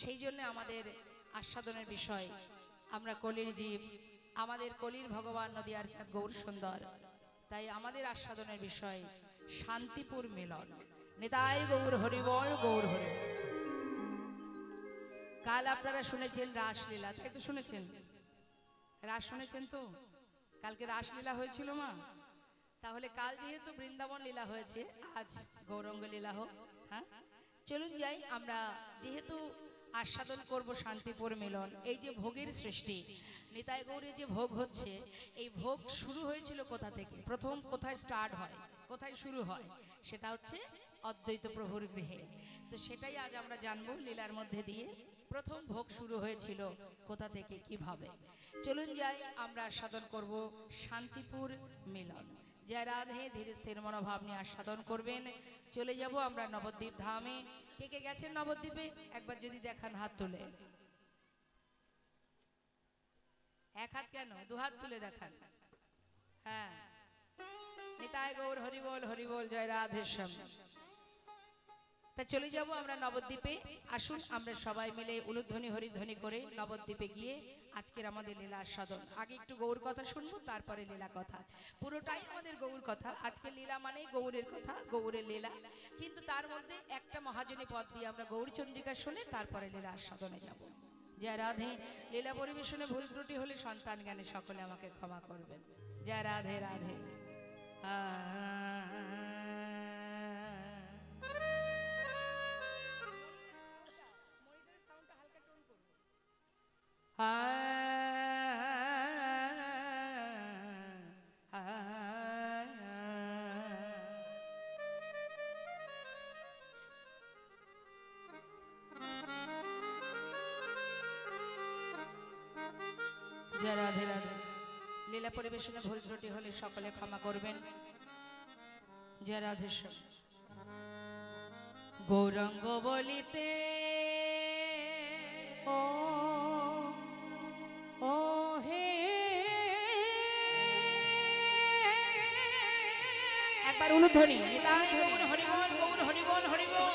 সেই জন্য আমাদের আস্বাদনের বিষয় আমরা কলির জীব, আমাদের কলির ভগবান নদিয়ার চাঁদ গৌর সুন্দর, তাই আমাদের আস্বাদনের বিষয় শান্তিপুর মিলন। নিতাই গৌর হরিবল, গৌর হরি। কাল আপনারা শুনেছেন রাসলীলা, তাই তো শুনেছেন? রাস শুনেছেন তো? কালকে রাসলীলা হয়েছিল মা। তাহলে কাল যেহেতু বৃন্দাবন লীলা হয়েছে, আজ গৌরঙ্গ লীলা হোক। হ্যাঁ, চলুন যাই আমরা, যেহেতু আস্বাদন করব শান্তিপুর মিলন। এই যে ভোগের সৃষ্টি, নিতাই গৌরে যে ভোগ হচ্ছে, এই ভোগ শুরু হয়েছিল কোথা থেকে? প্রথম কোথায় স্টার্ট হয়, কোথায় শুরু হয়? সেটা হচ্ছে অদ্বৈত প্রভুর গৃহে। তো সেটাই আজ আমরা জানবো লীলার মধ্যে দিয়ে। প্রথম ভোগ শুরু হয়েছিল কোথা থেকে, কিভাবে। চলুন যাই আমরা আস্বাদন করব শান্তিপুর মিলন। জয় রাধে। ধীরে স্থির মনোভাব নিয়ে আস্বাদন করবেন। চলে যাব আমরা নবদ্বীপ ধামে। কে কে গেছেন নবদ্বীপে? একবার যদি দেখান হাত তুলে। এক হাত কেন, দু হাত তুলে দেখান। হ্যাঁ, নিতাই গৌর হরিবল, হরিবল, জয় রাধেশ্যাম। তা চলে যাব আমরা নবদ্বীপে। আসুন আমরা সবাই মিলে উলুধ্বনি হরিধ্বনি করে নবদ্বীপে গিয়ে আজকের আমাদের লীলা আস্বাদন। আগে একটু গৌর কথা শুনবো, তারপরে লীলা কথা। পুরোটাই আমাদের গৌর কথা। আজকে লীলা মানে গৌরের কথা, গৌরের লীলা। কিন্তু তার মধ্যে একটা মহাজনী পদ দিয়ে আমরা গৌরচন্দ্রিকা শুনে তারপরে লীলা আস্বাদনে যাব। জয় রাধে। লীলা পরিবেশনে ভুল ত্রুটি হলে সন্তান জ্ঞানে সকলে আমাকে ক্ষমা করবেন। জয় রাধে রাধে। জয় রাধে রাধে। লীলা পরিবেশনে ভুল ত্রুটি হলে সকলে ক্ষমা করবেন। জয় রাধেশ্বর। গৌরাঙ্গ বলিতে ও ও হে, একবার অনুধ্বনি। নিতাই গৌর হরিবল, গৌর হরিবল, হরিবল।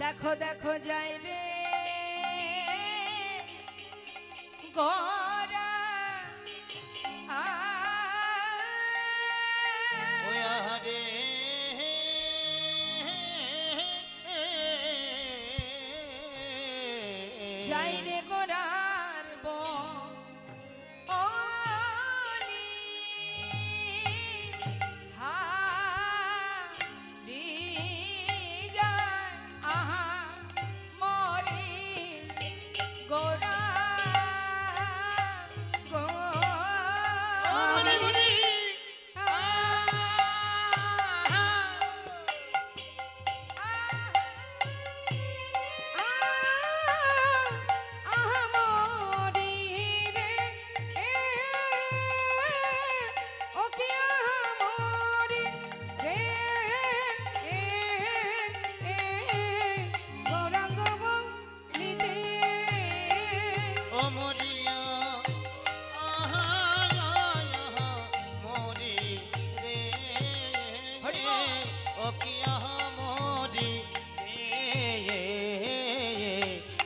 দেখো দেখো যাই রে গোরা রে, যাই রে গোরার বলি হারি যায় আহা মরি গোরা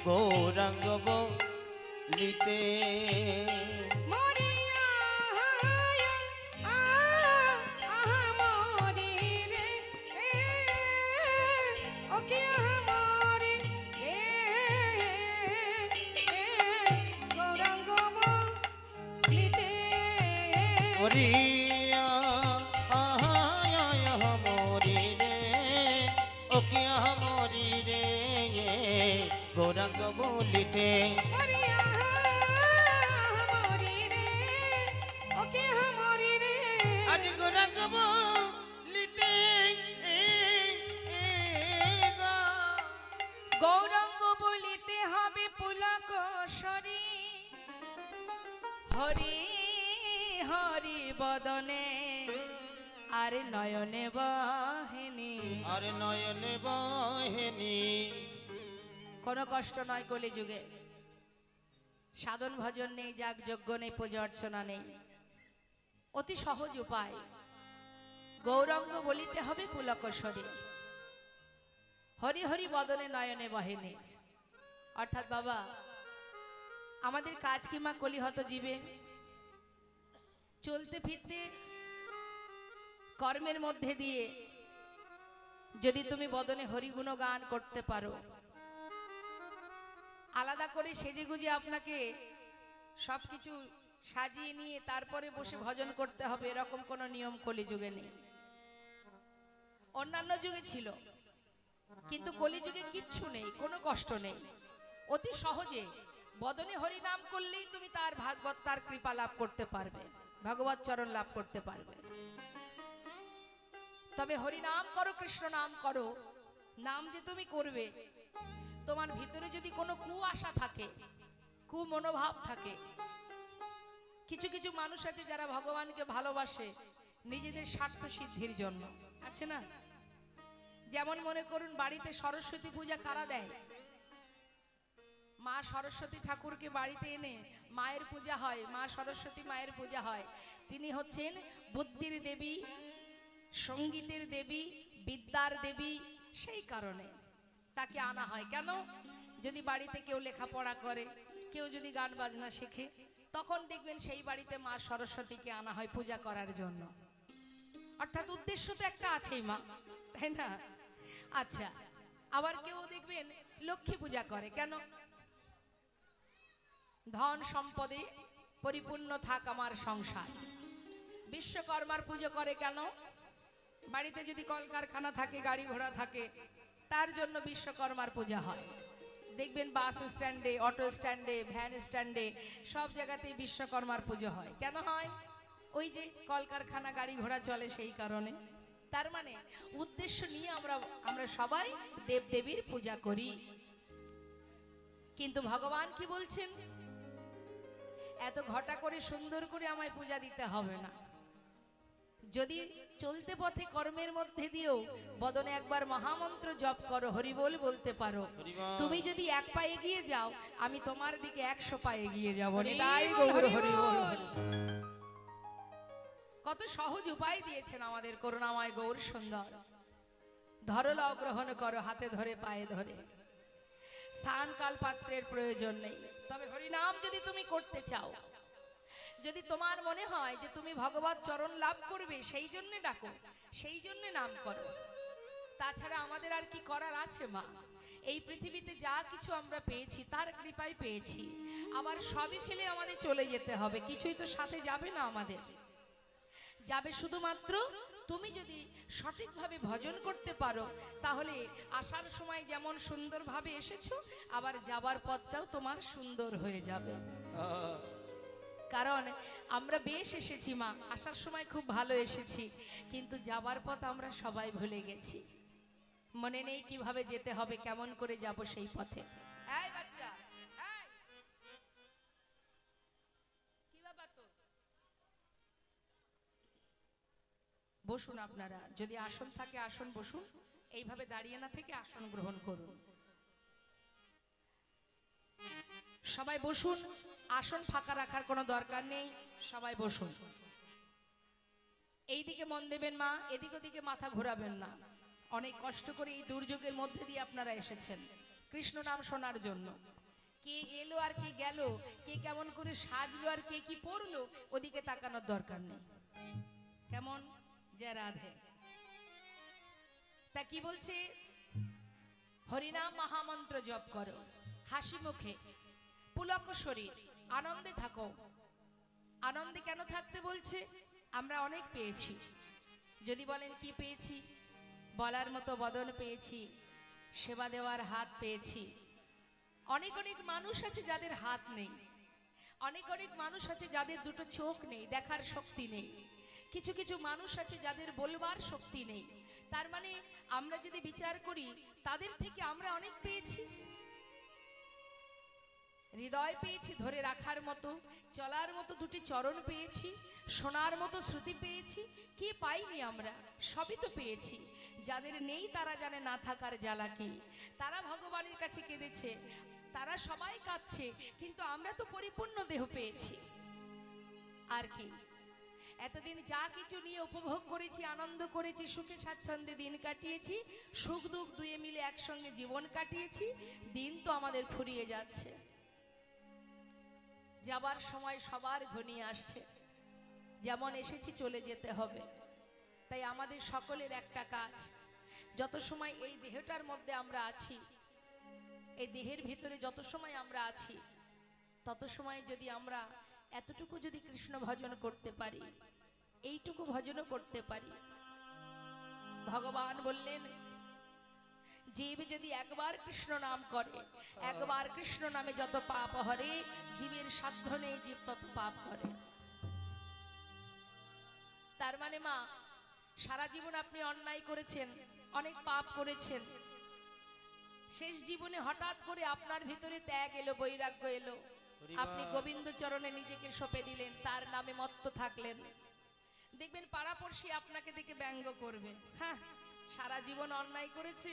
গৌরাঙ্গ বলিতে গৌরাঙ্গ বলিতে আজ গৌরাঙ্গ বলিতে গৌরাঙ্গ বলিতে হবে পুলক সরি হরি হরি বদনে আর নয়নে বাহিনী আর নয়নে বহেনি। কোনো কষ্ট নয় কলিযুগে, সাধন ভজন নেই, যাগ যজ্ঞ নেই, পূজা অর্চনা নেই, অতি সহজ উপায়, গৌরাঙ্গ বলিতে হবে পুলক শরীর, হরি হরি বদনে নয়নে বহেনি। অর্থাৎ বাবা, আমাদের কাজ কি মা কলিহত জীবে, চলতে ফিরতে কর্মের মধ্যে দিয়ে যদি তুমি বদনে হরিগুণ গান করতে পারো, আলাদা করে সেজে গুজে আপনাকে সবকিছু সাজিয়ে নিয়ে তারপরে বসে ভজন করতে হবে, এরকম কোনো নিয়ম কলিযুগে নেই। অন্যান্য যুগে ছিল, কিন্তু কলিযুগে কিচ্ছু নেই, কোনো কষ্ট নেই, অতি সহজে বদনে হরি নাম করলেই তুমি তার ভাগবত, তার কৃপা লাভ করতে পারবে, ভগবত চরণ লাভ করতে পারবে। তবে হরি নাম করো, কৃষ্ণ নাম করো, নাম যে তুমি করবে, তোমার ভিতরে যদি কোনো কুআশা থাকে, কু মনোভাব থাকে, কিছু কিছু মানুষ আছে যারা ভগবানকে ভালোবাসে নিজেদের স্বার্থ সিদ্ধির জন্য, আছে না? যেমন মনে করুন বাড়িতে সরস্বতী পূজা কারা দেয়? মা সরস্বতী ঠাকুরকে বাড়িতে এনে মায়ের পূজা হয়, মা সরস্বতী মায়ের পূজা হয়। তিনি হচ্ছেন বুদ্ধির দেবী, সঙ্গীতের দেবী, বিদ্যার দেবী, সেই কারণে তাকে আনা হয়। কেন? যদি বাড়িতে কেউ লেখাপড়া করে, কেউ যদি গান বাজনা শেখে, তখন দেখবেন সেই বাড়িতে মা সরস্বতীকে আনা হয় পূজা করার জন্য। অর্থাৎ উদ্দেশ্য তো একটা আছেই মা, তাই না? আচ্ছা, আবার কেউ দেখবেন লক্ষ্মী পূজা করে, কেন? ধন সম্পদে পরিপূর্ণ থাক আমার সংসার। বিশ্বকর্মার পুজো করে, কেন? বাড়িতে যদি কলকারখানা থাকে, গাড়ি ঘোড়া থাকে, তার জন্য বিশ্বকর্মার পূজা হয়। দেখবেন বাস স্ট্যান্ডে, অটো স্ট্যান্ডে, ভ্যান স্ট্যান্ডে, সব জায়গাতেই বিশ্বকর্মার পুজো হয়। কেন হয়? ওই যে কলকারখানা, গাড়ি ঘোড়া চলে, সেই কারণে। তার মানে উদ্দেশ্য নিয়ে আমরা সবাই দেবদেবীর পূজা করি। কিন্তু ভগবান কি বলছেন? এত ঘটা করে সুন্দর করে আমায় পূজা দিতে হবে না। যদি চলতে পথে কর্মের মধ্যে দিয়েও বদনে একবার মহামন্ত্র জপ করো, হরিবোল বলতে পারো, তুমি যদি এক পা এগিয়ে যাও, আমি তোমার দিকে 100 পা এগিয়ে যাবো। কত সহজ উপায় দিয়েছেন আমাদের করুণাময় গৌর সুন্দর। ধরলাও গ্রহণ করো, হাতে ধরে পায়ে ধরে, স্থান কাল পাত্রের প্রয়োজন নেই। তবে হরিনাম যদি তুমি করতে চাও, যদি তোমার মনে হয় যে তুমি ভগবত চরণ লাভ করবে, সেই জন্য ডাকো, সেই জন্য নাম করো। তাছাড়া আমাদের আর কি করার আছে মা? এই পৃথিবীতে যা কিছু আমরা পেয়েছি তার কৃপায় পেয়েছি, আবার সবই ফেলে আমাদের চলে যেতে হবে, কিছুই তো সাথে যাবে না। আমাদের যাবে শুধুমাত্র তুমি যদি সঠিকভাবে ভজন করতে পারো, তাহলে আসার সময় যেমন সুন্দরভাবে এসেছো, আবার যাবার পথটাও তোমার সুন্দর হয়ে যাবে। কারণ আমরা বেশ এসেছি মা, আসার সময় খুব ভালো এসেছি, কিন্তু যাবার পথ আমরা সবাই ভুলে গেছি। মনে নেই কিভাবে যেতে হবে, কেমন করে যাব সেই পথে। এই বাচ্চা, কি ব্যাপার তো? বসুন আপনারা, যদি আসন থাকে আসন বসুন, এইভাবে দাঁড়িয়ে না থেকে আসন গ্রহণ করুন। সবাই বসুন, আসন ফাঁকা রাখার কোনো দরকার নেই, সবাই বসুন। এইদিকে মন দেবেন মা, এদিক ওদিকে মাথা ঘোরাবেন না। অনেক কষ্ট করে এই দুর্যোগের মধ্যে দিয়ে আপনারা এসেছেন কৃষ্ণ নাম শোনার জন্য। কে এলো আর কে গেল, কে কেমন করে সাজলো আর কে কি পড়লো, ওদিকে তাকানোর দরকার নেই। কেমন যে রাধে। তা কি বলছে? হরিনাম মহামন্ত্র জপ করো, হাসি মুখে, পুলক শরীর, আনন্দে থাকো। আনন্দে কেন থাকতে বলছে? আমরা অনেক পেয়েছি। যদি বলেন কি পেয়েছি, বলার মতো বদন পেয়েছি, সেবা দেওয়ার হাত পেয়েছি। অনেক অনেক মানুষ আছে যাদের হাত নেই, অনেক অনেক মানুষ আছে যাদের দুটো চোখ নেই, দেখার শক্তি নেই। কিছু কিছু মানুষ আছে যাদের বলবার শক্তি নেই। তার মানে আমরা যদি বিচার করি, তাদের থেকে আমরা অনেক পেয়েছি। হৃদয় পেয়েছি ধরে রাখার মতো, চলার মতো দুটি চরণ পেয়েছি, শোনার মতো শ্রুতি পেয়েছি। কি পাইনি আমরা? সবই তো পেয়েছি। যাদের নেই তারা জানে না থাকার জ্বালা কি। তারা ভগবানের কাছে কেঁদেছে, তারা সবাই কাঁদছে, কিন্তু আমরা তো পরিপূর্ণ দেহ পেয়েছি। আর কি? এতদিন যা কিছু নিয়ে উপভোগ করেছি, আনন্দ করেছি, সুখে স্বাচ্ছন্দ্যে দিন কাটিয়েছি, সুখ দুঃখ দুয়ে মিলে একসঙ্গে জীবন কাটিয়েছি, দিন তো আমাদের ফুরিয়ে যাচ্ছে। যাবার সময় সবার ঘনিয়ে আসছে, যেমন এসেছি চলে যেতে হবে। তাই আমাদের সকলের একটা কাজ, যত সময় এই দেহটার মধ্যে আমরা আছি, এই দেহের ভিতরে যত সময় আমরা আছি, তত সময় যদি আমরা এতটুকু যদি কৃষ্ণ ভজন করতে পারি, এইটুকু ভজনও করতে পারি। ভগবান বললেন, জীব যদি একবার কৃষ্ণ নাম করে, একবার কৃষ্ণ নামে যত পাপ হরে, জীবের সাধ্য নেই জীব তত পাপ করে। তার মানে মা, সারা জীবন আপনি অন্যায় করেছেন, অনেক পাপ করেছেন, শেষ জীবনে হঠাৎ করে আপনার ভিতরে ত্যাগ এলো, বৈরাগ্য এলো, আপনি গোবিন্দ চরণে নিজেকে সঁপে দিলেন, তার নামে মত্ত থাকলেন। দেখবেন পাড়াপড়শি আপনাকে দেখে ব্যঙ্গ করবে, হ্যাঁ সারা জীবন অন্যায় করেছে,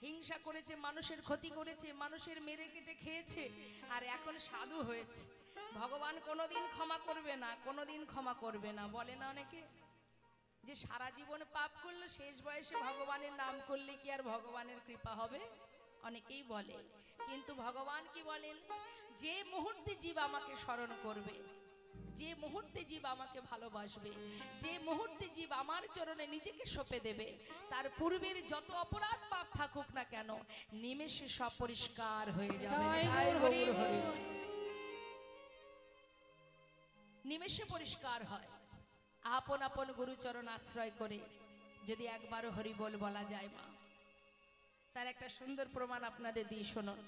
হিংসা করেছে, মানুষের ক্ষতি করেছে, মানুষের মেরে কেটে খেয়েছে, আর এখন সাধু হয়েছে। ভগবান কোনোদিন ক্ষমা করবে না, কোনোদিন ক্ষমা করবে না। বলে না অনেকে যে সারা জীবন পাপ করলো, শেষ বয়সে ভগবানের নাম করলে কি আর ভগবানের কৃপা হবে? অনেকেই বলে, কিন্তু ভগবান কি বলেন? যে মুহূর্তে জীব আমাকে স্মরণ করবে, যে মুহূর্তে জীব আমাকে ভালোবাসবে, যে মুহূর্তে জীব আমার চরণে নিজেকে সঁপে দেবে, তার পূর্বের যত অপরাধ পাপ থাকুক না কেন, নিমেষে সব পরিষ্কার হয়ে যাবে। নিমেষে পরিষ্কার হয়। আপন আপন গুরুচরণ আশ্রয় করে যদি একবারও হরি বল বলা যায় মা, তার একটা সুন্দর প্রমাণ আপনাদের দিই, শুনুন।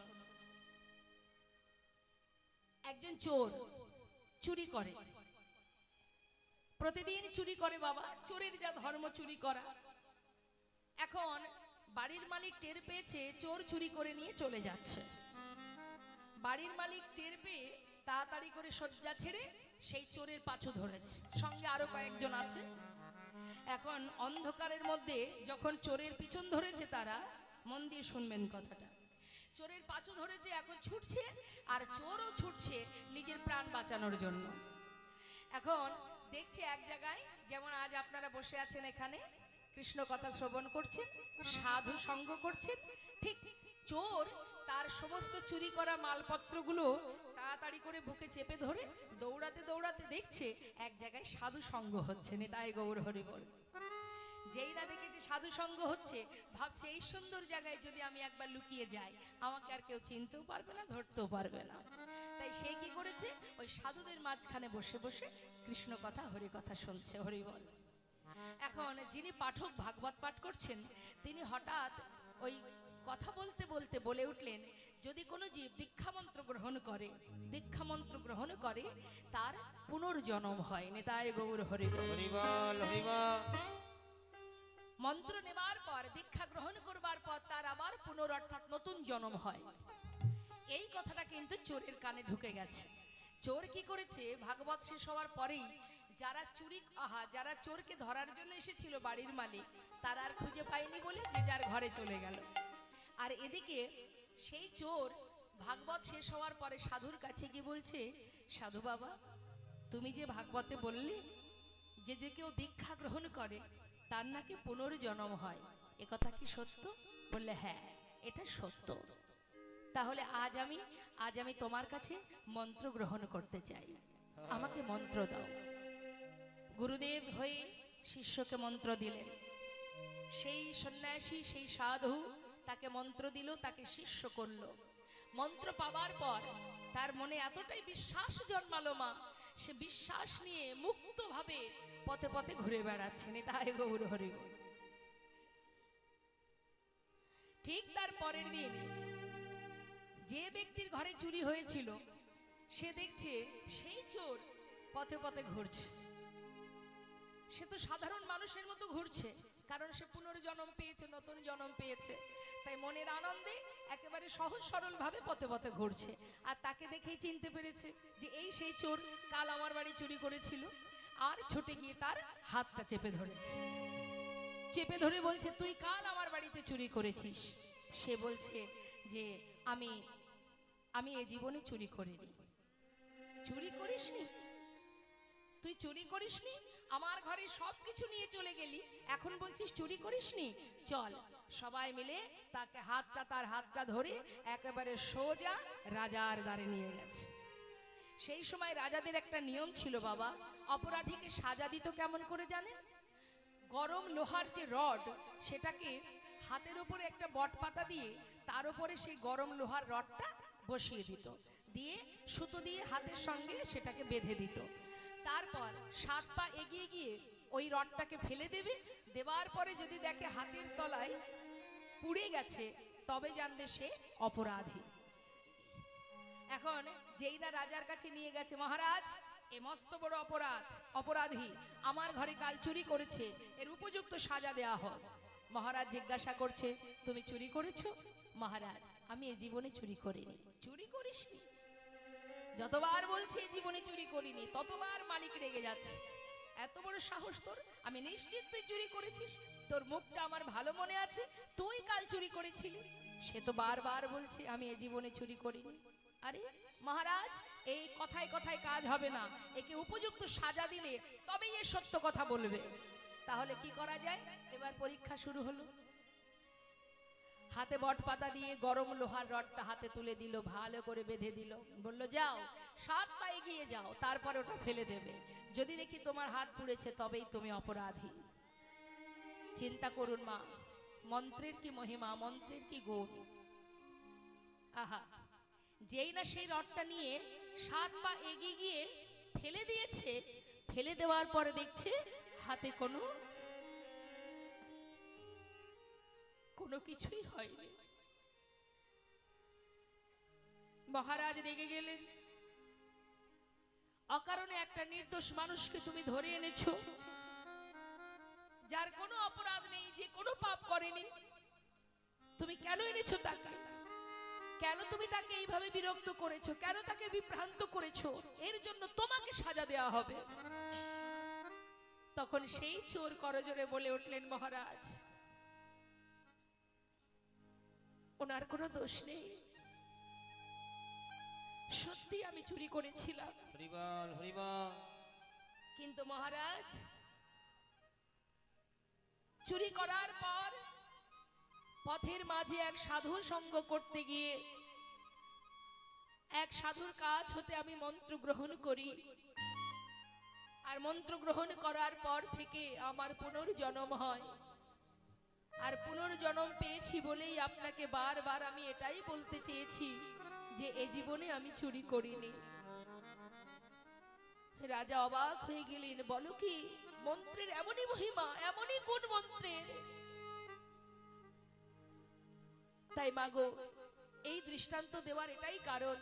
একজন চোর চুরি করে, প্রতিদিন চুরি করে বাবা, চোরের যা ধর্ম চুরি করা। এখন বাড়ির মালিক টের পেয়েছে চোর চুরি করে নিয়ে চলে যাচ্ছে। বাড়ির মালিক টের পেয়ে তাড়াতাড়ি করে শয্যা ছেড়ে সেই চোরের পাছু ধরেছে, সঙ্গে আরো কয়েকজন আছে। এখন অন্ধকারের মধ্যে যখন চোরের পিছন ধরেছে, তারা মন দিয়ে শুনবেন কথাটা, চোরের পাছু ধরেছে, এখন ছুটছে, আর চোরও ছুটছে নিজের প্রাণ বাঁচানোর জন্য। এখন দেখছে এক জায়গায়, যেমন আজ আপনারা বসে আছেন এখানে কৃষ্ণ কথা শ্রবণ করছেন, সাধু সঙ্গ করছেন, ঠিক চোর তার সমস্ত চুরি করা মালপত্রগুলো তাড়াতাড়ি করে বুকে চেপে ধরে দৌড়াতে দৌড়াতে দেখছে এক জায়গায় সাধু সঙ্গ হচ্ছে। নিতাই গৌর হরি বল। যেই না দেখেছে সাধু সঙ্গ হচ্ছে, ভাবছে এই সুন্দর জায়গায় যদি আমি একবার লুকিয়ে যাই, আমাকে আর কেউ চিনতেও পারবে না, ধরতেও পারবে না। তাই সে কি করেছে, ওই সাধুদের মাঝখানে বসে বসে কৃষ্ণ কথা হরি কথা শুনছে। হরি বল। এখন যিনি পাঠক ভাগবত পাঠ করছেন, তিনি হঠাৎ ওই কথা বলতে বলতে বলে উঠলেন, যদি কোনো জীব দীক্ষা মন্ত্র গ্রহণ করে, দীক্ষা মন্ত্র গ্রহণ করে, তার পুনর্জন্ম হয়। নিতাই গৌর হরি বল। মন্ত্র নেবার পর, দীক্ষা গ্রহণ করবার পর তার আবার অর্থাৎ নতুন জন্ম হয়। এই কথাটা কিন্তু চোরের কানে ঢুকে গেছে। চোর কি করেছে, ভাগবত শেষ হওয়ার পরেই যারা যারা চোরকে ধরার জন্য এসেছিল বাড়ির মালিক, তারা আর খুঁজে পায়নি বলে যে যার ঘরে চলে গেল। আর এদিকে সেই চোর ভাগবত শেষ হওয়ার পরে সাধুর কাছে গিয়ে বলছে, সাধু বাবা, তুমি যে ভাগবতে বললে যে যে কেউ দীক্ষা গ্রহণ করে তার নাকি পুনর্জন্ম হয়, এ কথা কি সত্য? বললে হ্যাঁ, এটা সত্য। তাহলে আজ আমি তোমার কাছে মন্ত্র গ্রহণ করতে চাই, আমাকে মন্ত্র দাও। গুরুদেব হয়ে শিষ্যকে মন্ত্র দিলেন। সেই সন্ন্যাসী, সেই সাধু তাকে মন্ত্র দিল, তাকে শিষ্য করলো। মন্ত্র পাওয়ার পর তার মনে এতটাই বিশ্বাস জন্মালো মা, সে বিশ্বাস নিয়ে মুক্তভাবে পথে পথে ঘুরে বেড়াচ্ছে। নিতাই গৌর হরি বল। ঠিক তার পরের দিন যে ব্যক্তির ঘরে চুরি হয়েছিল, সে দেখছে সেই চোর পথে পথে ঘুরছে। সে তো সাধারণ মানুষের মতো ঘুরছে, কারণ সে পুনর্জন্ম পেয়েছে, নতুন জন্ম পেয়েছে। তাই মনের আনন্দে একেবারে সহজ সরল ভাবে পথে পথে ঘুরছে। আর তাকে দেখেই চিনতে পেরেছে যে এই সেই চোর কাল আমার বাড়ি চুরি করেছিল। আর ছুটে গিয়ে তার হাতটা চেপে ধরেছে, চেপে ধরে বলছে, তুই কাল আমার বাড়িতে চুরি করেছিস? সে বলছে যে আমি আমি এ জীবনে চুরি করিনি। চুরি করিসনি? তুই চুরি করিসনি? আমার ঘরে সবকিছু নিয়ে চলে গেলি, এখন বলছিস চুরি করিসনি? চল। সবাই মিলে তাকে তার হাতটা ধরে একেবারে সোজা রাজার দ্বারে নিয়ে গেছে। সেই সময় রাজাদের একটা নিয়ম ছিল বাবা, অপরাধীকে সাজা দিত কেমন করে জানেন? গরম লোহার যে রড, সেটাকে হাতের উপরে একটা বট পাতা দিয়ে তার উপরে সেই গরম লোহার রডটা বসিয়ে দিত, দিয়ে সুতো দিয়ে হাতের সঙ্গে সেটাকে বেঁধে দিত। তারপর 7 পা এগিয়ে গিয়ে ওই রডটাকে ফেলে দেবে। দেওয়ার পরে যদি দেখে হাতের তলায় পুড়ে গেছে, তবে জানবে সে অপরাধী। এখন যেই না রাজার কাছে নিয়ে গেছে, মহারাজ এ মস্ত বড় অপরাধী আমার ঘরে কাল চুরি করেছে, এর উপযুক্ত সাজা দেয়া হয়। মহারাজ জিজ্ঞাসা করছে, তুমি চুরি করেছো? মহারাজ আমি এ জীবনে চুরি করিনি। চুরি করিসনি? যতবার বলছে এ জীবনে চুরি করিনি, ততবার মালিক রেগে যাচ্ছে। এত বড় সাহস তোর? আমি নিশ্চিত তুই চুরি করেছিস, তোর মুখটা আমার ভালো মনে আছে, তুই কাল চুরি করেছিলি। সে তো বারবার বলছে আমি এ জীবনে চুরি করিনি। আরে মহারাজ, এই কথায় কথায় কাজ হবে না, একে উপযুক্ত সাজা দিলে তবেই এ সত্য কথা বলবে। তাহলে কি করা যায়? এবার পরীক্ষা শুরু হলো। হাতে বট পাতা দিয়ে গরম লোহার রডটা হাতে তুলে দিল, ভালো করে বেঁধে দিল, বলল যাও 7 পা এগিয়ে যাও, তারপরে ওটা ফেলে দেবে। যদি দেখি তোমার হাত পুড়েছে তবেই তুমি অপরাধী। চিন্তা করুন মা, মন্ত্রের কি মহিমা, মন্ত্রের কি গুণ। আহা, যেই না সেই রডটা নিয়ে 7 পা এগিয়ে গিয়ে ফেলে দিয়েছে, ফেলে দেওয়ার পরে দেখছে হাতে কোনো কিছুই হয়নি। মহারাজ রেগে গেলেন, অকারণে একটা নির্দোষ মানুষকে তুমি ধরে এনেছো, যার কোনো অপরাধ নেই, যে কোনো পাপ করেনি, তুমি কেন এনেছো তাকে? কেন তুমি তাকে এইভাবে বিরক্ত করেছো? কেন তাকে বিভ্রান্ত করেছো? এর জন্য তোমাকে সাজা দেওয়া হবে। তখন সেই চোর করজোরে বলে উঠলেন, মহারাজ ওনার কোনো দোষ নেই, সত্যি আমি চুরি করেছিলাম। হরিবল হরিবল। কিন্তু মহারাজ, চুরি করার পর পথের মাঝে এক সাধুর সঙ্গ করতে গিয়ে এক সাধুর কাছ হতে আমি মন্ত্র গ্রহণ করি, আর মন্ত্র গ্রহণ করার পর থেকে আমার পুনর্জন্ম হয়। আর পুনর্জন্ম পেয়েছি বলেই আপনাকে বারবার আমি এটাই বলতে চেয়েছি যে এ জীবনে আমি চুরি করিনি। রাজা অবাক হয়ে গেলেন, বলো কি? মন্ত্রের এমনই মহিমা, এমনই গুণ মন্ত্রের। তাই মাগো, এই দৃষ্টান্ত দেওয়ার এটাই কারণ,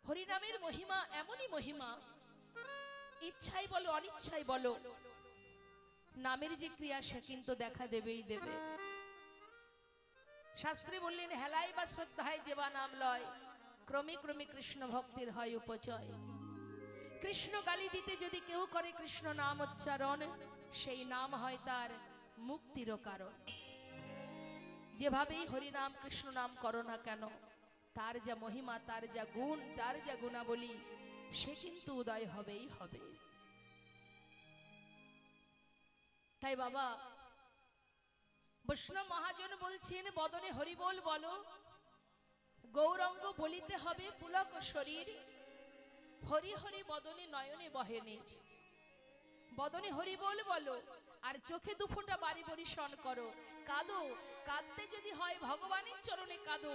হরিনামের মহিমা এমনই মহিমা, ইচ্ছাই বলো অনিচ্ছাই বলো, নামের যে ক্রিয়া সে কিন্তু দেখা দেবেই দেবে। শাস্ত্রে বললেন, হেলাই বা শ্রদ্ধায় যেবা নাম লয়, ক্রমে ক্রমে কৃষ্ণ ভক্তির হয় উপচয়। কৃষ্ণ গালি দিতে যদি কেউ করে কৃষ্ণ নাম উচ্চারণ, সেই নাম হয় তার মুক্তিরও কারণ। যেভাবেই হরিনাম কৃষ্ণ নাম করো না কেন, তার যা মহিমা, তার যা গুণ, তার যা গুণাবলী, সে কিন্তু উদয় হবেই হবে। তাই বাবা, বৈষ্ণব মহাজন বলছেন, বদনে হরিবোল বলো, গৌরঙ্গ বলিতে হবে পুলক শরীর, হরি হরি বদনে নয়নে বহেনে। বদনে হরিবোল বলো, আর চোখে দুফোঁটা বাড়ি বরিশন করো, কাঁদো, কাঁদতে যদি হয় ভগবানের চরণে কাঁদো,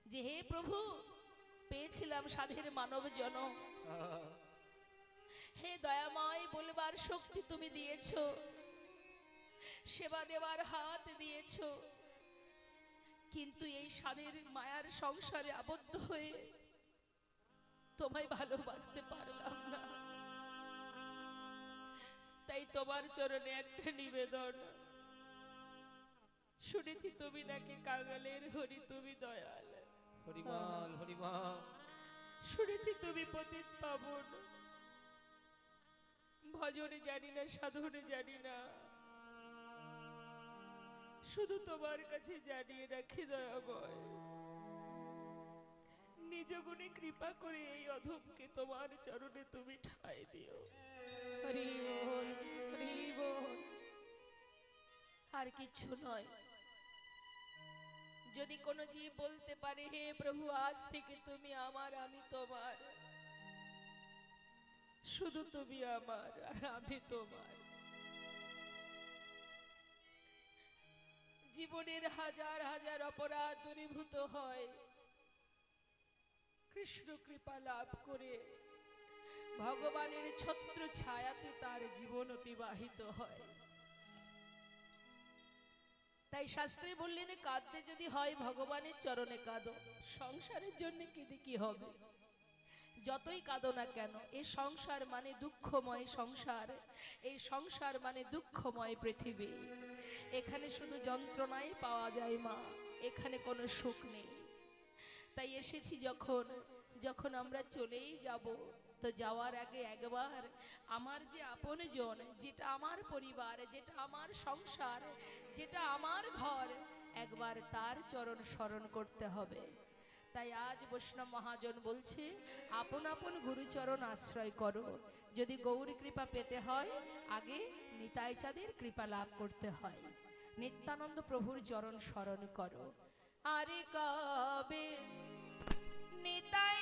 যে হে প্রভু, পেয়েছিলাম সাধের মানব জনম, হে দয়াময়, বলবার শক্তি তুমি দিয়েছো, সেবা দেওয়ার হাত দিয়েছো, কিন্তু এই সাধের মায়ার সংসারে আবদ্ধ হয়ে তোমায় ভালোবাসতে পারলাম না। তাই তোমার চরণে একটা নিবেদন, শুনেছি তুমি নাকি কাঙালের হরি, তুমি দয়াল। হরিবল হরিবল। শুনেছি তুমি পতিত পাবন, ভজনে জানি না, সাধনে জানি না, শুধু তোমার কাছে জানিয়ে রাখি দয়াময়, নিজ গুণে কৃপা করে এই অধমকে তোমার চরণে তুমি ঠাঁই দিও। হরি বল, হরি বল। আর কিছু নয়। যদি কোনো জীব বলতে পারে হে প্রভু আজ থেকে তুমি আমার, আমি তোমার, শুধু তুমি আমার আর আমি তোমার, জীবনের হাজার হাজার অপরাধ দূরীভূত হয় কৃষ্ণ কৃপা লাভ করে, ভগবানের ছত্র ছায়াতে তার জীবন অতিবাহিত হয়। তাই শাস্ত্রে বললেন কাঁদতে যদি হয় ভগবানের চরণে কাঁদো, সংসারের জন্য কেঁদে কি হবে? যতই কাঁদো না কেন, এই সংসার মানে দুঃখময় সংসার, এই সংসার মানে দুঃখময় পৃথিবী। এখানে শুধু যন্ত্রণাই পাওয়া যায় মা, এখানে কোনো সুখ নেই। তাই এসেছি যখন, যখন আমরা চলেই যাব, তো যাওয়ার আগে একবার আমার যে আপনজন, যেটা আমার পরিবার, যেটা আমার সংসার, যেটা আমার ঘর, একবার তার চরণ স্মরণ করতে হবে। তাই আজ বৈষ্ণব মহাজন বলছে আপন আপন গুরুচরণ আশ্রয় করো। যদি গৌরী কৃপা পেতে হয় আগে নিতাই চাঁদের কৃপা লাভ করতে হয়। নিত্যানন্দ প্রভুর চরণ স্মরণ করো। আরে কবে নিতাই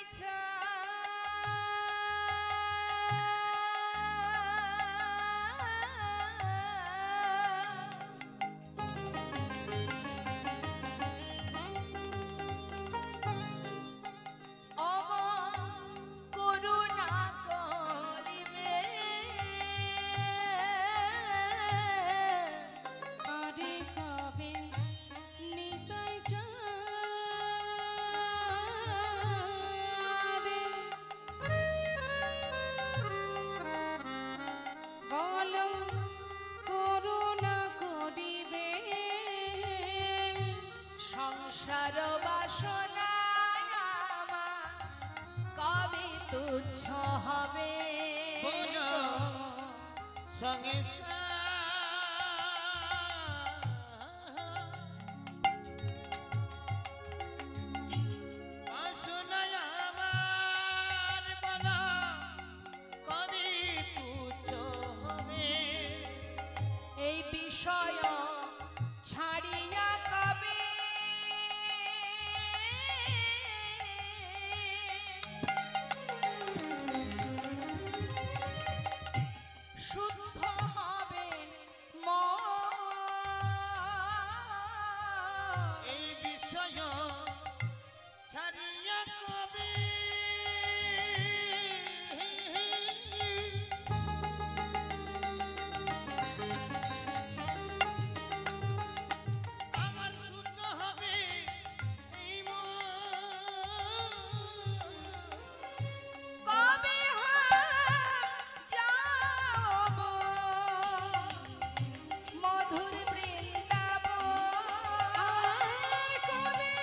সংসার বাসনা আমার কবে তুচ্ছ হবে, সঙ্গে এই বিষয় ছাড়িয়া কবে শুদ্ধ হবে মন, এই বিষয় ছাড়িয়া কবি আমার শুদ্ধ হবে এই কবে যাব মধুর বৃন্দাবন, কবে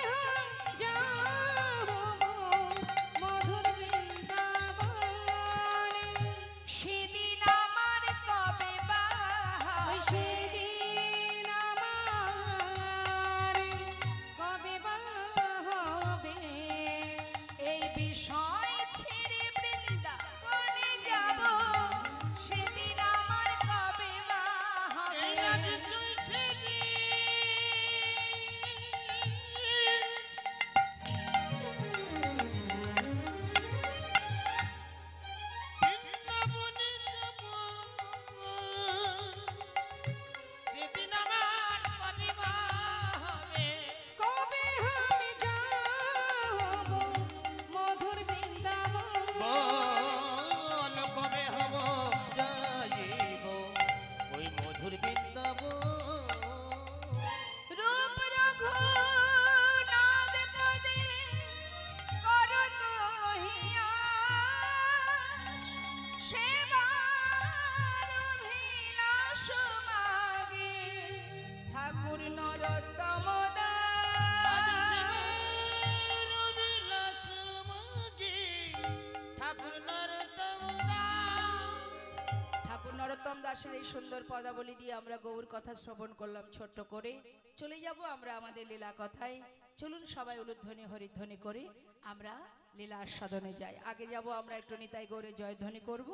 সুন্দর পদাবলী দিয়ে আমরা গৌর কথা শ্রবণ করলাম ছোট্ট করে। চলে যাব আমরা আমাদের লীলা কথায়। চলুন সবাই উলুধ্বনি হরিধ্বনি করে আমরা লীলা আস্বাদনে যাই। আগে যাব আমরা একটু নিতাই গৌরের জয়ধ্বনি করব।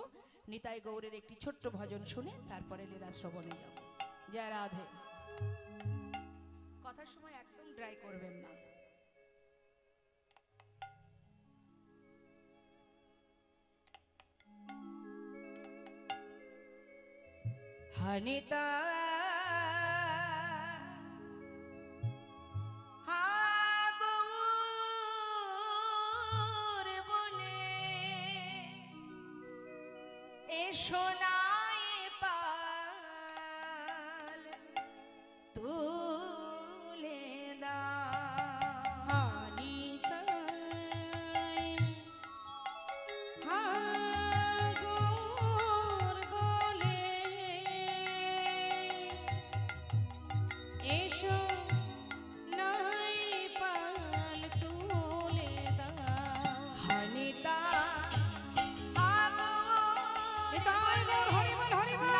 নিতাই গৌরের একটি ছোট্ট ভজন শুনে তারপরে লীলা শ্রবণে যাব। জয় রাধে। কথার সময় একদম ড্রাই করবেন না। হানিতা হাবুর বলে সোনাই পাল তুলে দাও। হানিতাই হাগর বলে এসো নাই পাল তুলে দাও। হানিতা নিতাই গৌর হরিবল হরিবল।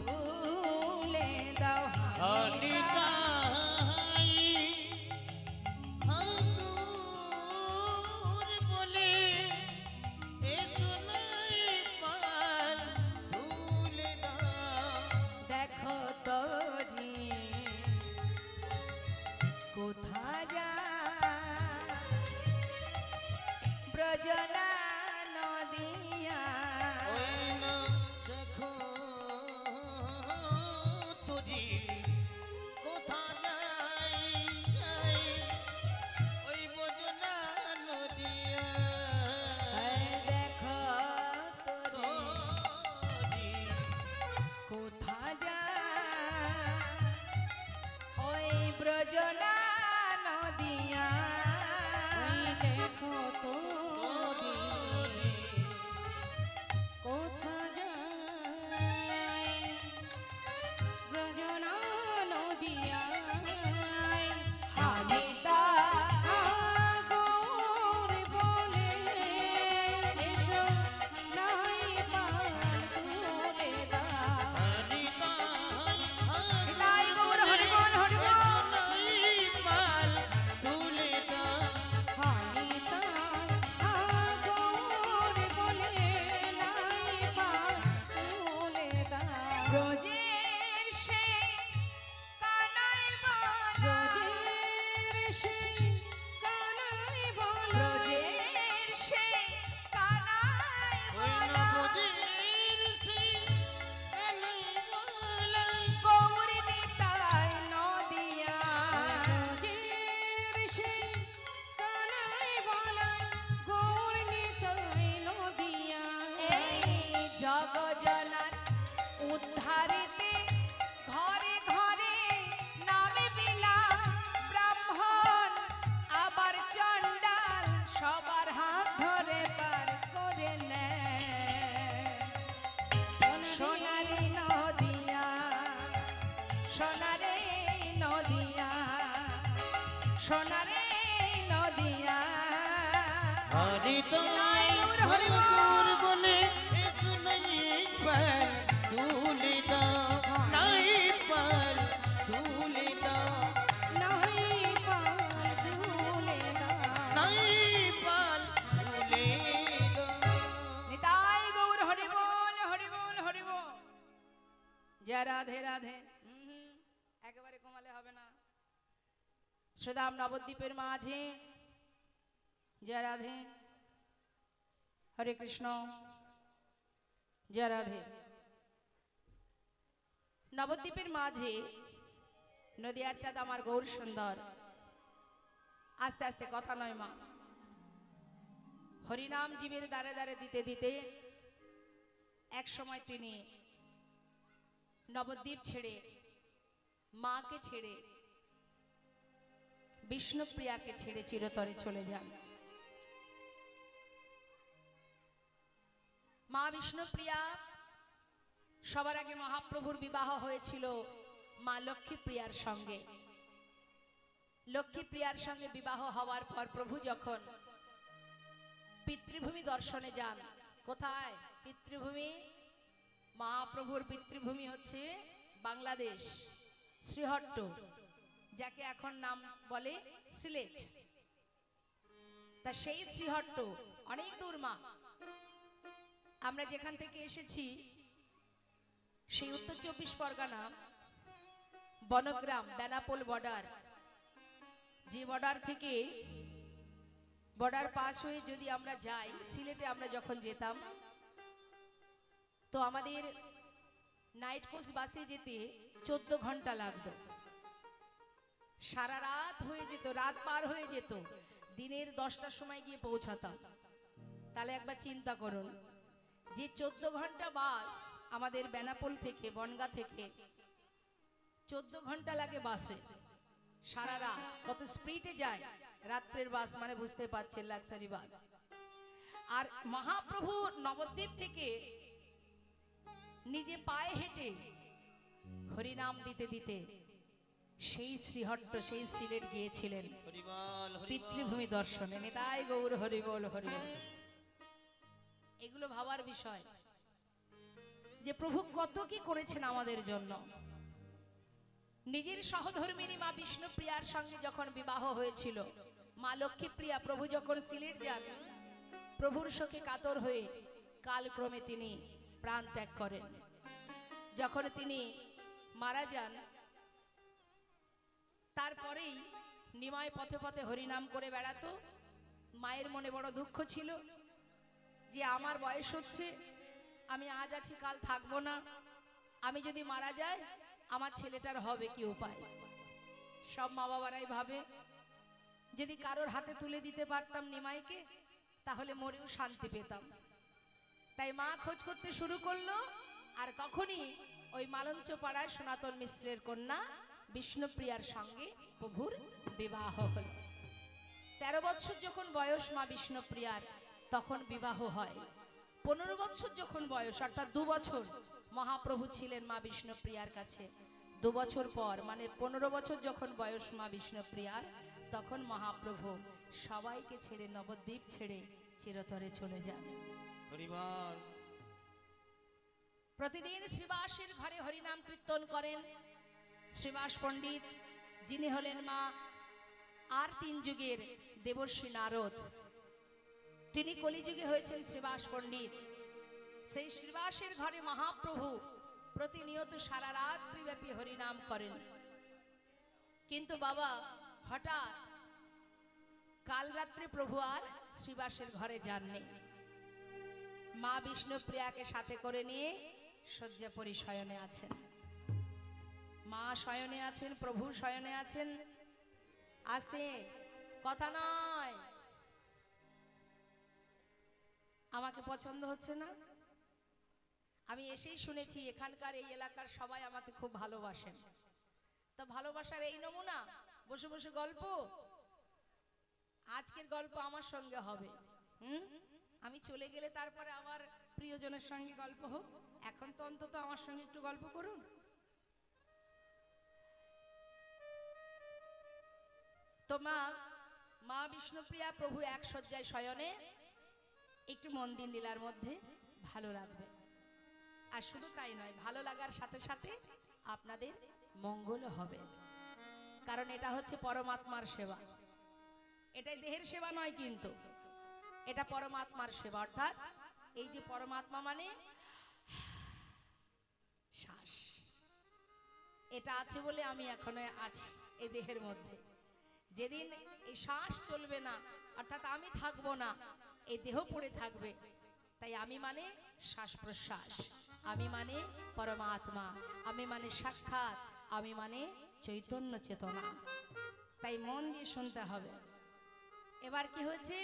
তুলে দাও। অনিতাই ঠাকুর বলে এ সোনাই পাল তুলে দাও। দেখো তোরি কোথা যা ব্রজনা নদিয়া। ওই না দেখো তুজি কোথা যাই যাই ওই বজনা নদিয়া। দেখো তোরি তোরি কোথা যা ওই ব্রজনা নদিয়া। ওই দেখো তোরি কোথা যায় ব্রজনা নদিয়ায়। হানিতা হাগর বলে এসো নাই পাল তুলে দাও। নিতাই গৌর হরিবল হরিবল। হানিতাই হাগর বলে নাই পাল তুলে দাও। ব্রজের সেই কানাই বল। ব্রজের সেই কানাই বল। ব্রজের সেই কানাই বল। গৌর নিতাই নদিয়া। ব্রজের সেই কানাই বল। গৌর নিতাই নদিয়া। এই জগজনার উদ্ধারেতে ঘরে ঘরে নামে বিলা ব্রাহ্মণ আবার চণ্ডাল সবার হাত ধরে পার করে নেয়। সোনারে নদিয়া সোনারে নদিয়া সোনারে নদিয়া। বলে তুলে দাও নাই পাল তুলে দাও নাই পাল তুলে দাও। নাই পাল তুলে দাও। নিতাই গৌর হরিবল হরিবল হরিবল। জয় রাধে রাধে। একেবারে কমালে হবে না। সুদাম নবদ্বীপের মাঝে। জয় রাধে। হরে কৃষ্ণ। জয় রাধে। নবদ্বীপের মাঝে নদিয়ার চাঁদ আমার গৌর সুন্দর। আস্তে আস্তে কথা নয় মা। হরিনাম জীবের দ্বারে দ্বারে দিতে দিতে এক সময় তিনি নবদ্বীপ ছেড়ে মাকে ছেড়ে বিষ্ণুপ্রিয়াকে ছেড়ে চিরতরে চলে যান। মা বিষ্ণুপ্রিয়া সবার আগে মহাপ্রভুর বিবাহ হয়েছিল মা লক্ষ্মীপ্রিয়ার সঙ্গে। লক্ষ্মীপ্রিয়ার সঙ্গে বিবাহ হওয়ার পর প্রভু যখন পিতৃভূমি দর্শনে যান, কোথায় পিতৃভূমি? মহাপ্রভুর পিতৃভূমি হচ্ছে বাংলাদেশ, শ্রীহট্ট, যাকে এখন নাম বলে সিলেট। তা সেই শ্রীহট্ট অনেক দূর মা। আমরা যেখান থেকে এসেছি সেই উত্তর 24 পরগনা বনগ্রাম বেনাপোল বর্ডার, যে বর্ডার থেকে বর্ডার পাস হয়ে যদি আমরা যাই সিলেটে, আমরা যখন যেতাম তো আমাদের নাইট কোচ বাসে যেতে 14 ঘন্টা লাগতো। সারা রাত হয়ে যেত, রাত পার হয়ে যেত, দিনের 10টার সময় গিয়ে পৌঁছাতাম। তাহলে একবার চিন্তা করুন যে 14 ঘন্টা বাস আমাদের বেনাপোল থেকে বনগা থেকে 14 ঘন্টা লাগে বাসে, সারা রাত কত স্পিডে যায়। রাত্রের বাস মানে বুঝতে পারছেন লাক্সারি বাস। আর মহাপ্রভু নবদ্বীপ থেকে নিজে পায়ে হেঁটে হরিনাম দিতে দিতে সেই শ্রীহট্ট, সেই সিলেট গিয়েছিলেন পিতৃভূমি দর্শনে। নিতাই গৌর হরিবল হরিবল। এগুলো ভাবার বিষয় যে প্রভু কত কি করেছেন আমাদের জন্য। নিজের সহধর্মিনী মা বিষ্ণুপ্রিয়ার সঙ্গে যখন বিবাহ হয়েছিল, মা লক্ষ্মীপ্রিয়া প্রভু যখন সিলেট যান, প্রভুর শোকে কাতর হয়ে কালক্রমে তিনি প্রাণ ত্যাগ করেন। যখন তিনি মারা যান তারপরেই নিমাই পথে পথে হরিনাম করে বেড়াতো। মায়ের মনে বড় দুঃখ ছিল যে আমার বয়স হচ্ছে, আমি আজ আছি কাল থাকবো না, আমি যদি মারা যাই আমার ছেলেটার হবে কি উপায়। সব মা বাবারাই ভাবে যদি কারোর হাতে তুলে দিতে পারতাম নিমাইকে তাহলে মরেও শান্তি পেতাম। তাই মা খোঁজ করতে শুরু করলো। আর তখনই ওই মালঞ্চ পাড়ার সনাতন মিশ্রের কন্যা বিষ্ণুপ্রিয়ার সঙ্গে প্রভুর বিবাহ হল। 13 বছর যখন বয়স মা বিষ্ণুপ্রিয়ার তখন বিবাহ হয়। 15 বছর যখন বয়স, অর্থাৎ 2 বছর মহাপ্রভু ছিলেন মা বিষ্ণুপ্রিয়ার কাছে। 2 বছর পর মানে 15 বছর যখন বয়স মা বিষ্ণুপ্রিয়ার, তখন মহাপ্রভু সবাইকে ছেড়ে নবদ্বীপ ছেড়ে চিরতরে চলে যান। প্রতিদিন শ্রীবাসের ঘরে হরিনাম কীর্তন করেন শ্রীবাস পণ্ডিত, যিনি হলেন মা আর 3 যুগের দেবর্ষী নারদ। তিনি কলিযুগে হয়েছেন শ্রীবাস পণ্ডিত। সেই শ্রীবাসের ঘরে মহাপ্রভু প্রতিনিয়ত সারা রাত্রি ব্যাপী হরিনাম করেন। কিন্তু বাবা হঠাৎ কাল রাত্রে প্রভু আর শ্রীবাসের ঘরে যাননি। মা বিষ্ণুপ্রিয়াকে সাথে করে নিয়ে শয্যা পরিশয়নে আছেন। মা শয়নে আছেন, প্রভু শয়নে আছেন। আস্তে কথা নয়। আমাকে পছন্দ হচ্ছে না? আমি এসেই শুনেছি এখানকার এই এলাকার সবাই আমাকে খুব ভালোবাসেন। তা ভালোবাসার এই নমুনা বসে বসে গল্প। আজকের গল্প আমার সঙ্গে হবে। আমি চলে গেলে তারপরে আমার প্রিয়জনের সঙ্গে গল্প হোক। এখন তো অন্তত আমার সঙ্গে একটু গল্প করুন। তো মা বিষ্ণুপ্রিয়া প্রভু এক শয্যায় শয়নে। একটু মন্দির লীলার মধ্যে ভালো লাগবে। আর শুধু তাই নয়, ভালো লাগার সাথে সাথে আপনাদের মঙ্গল হবে। কারণ এটা হচ্ছে পরমাত্মার সেবা। এটাই দেহের সেবা নয়, কিন্তু এটা পরমাত্মার সেবা। অর্থাৎ এই যে পরমাত্মা মানে শ্বাস, এটা আছে বলে আমি এখনো আছি এই দেহের মধ্যে। যেদিন এই শ্বাস চলবে না, অর্থাৎ আমি থাকবো না, এই দেহ পড়ে থাকবে। তাই আমি মানে শ্বাস প্রশ্বাস, আমি মানে পরমাত্মা, আমি মানে সাক্ষাৎ, আমি মানে চৈতন্য চেতনা। তাই মন দিয়ে শুনতে হবে। এবার কি হয়েছে?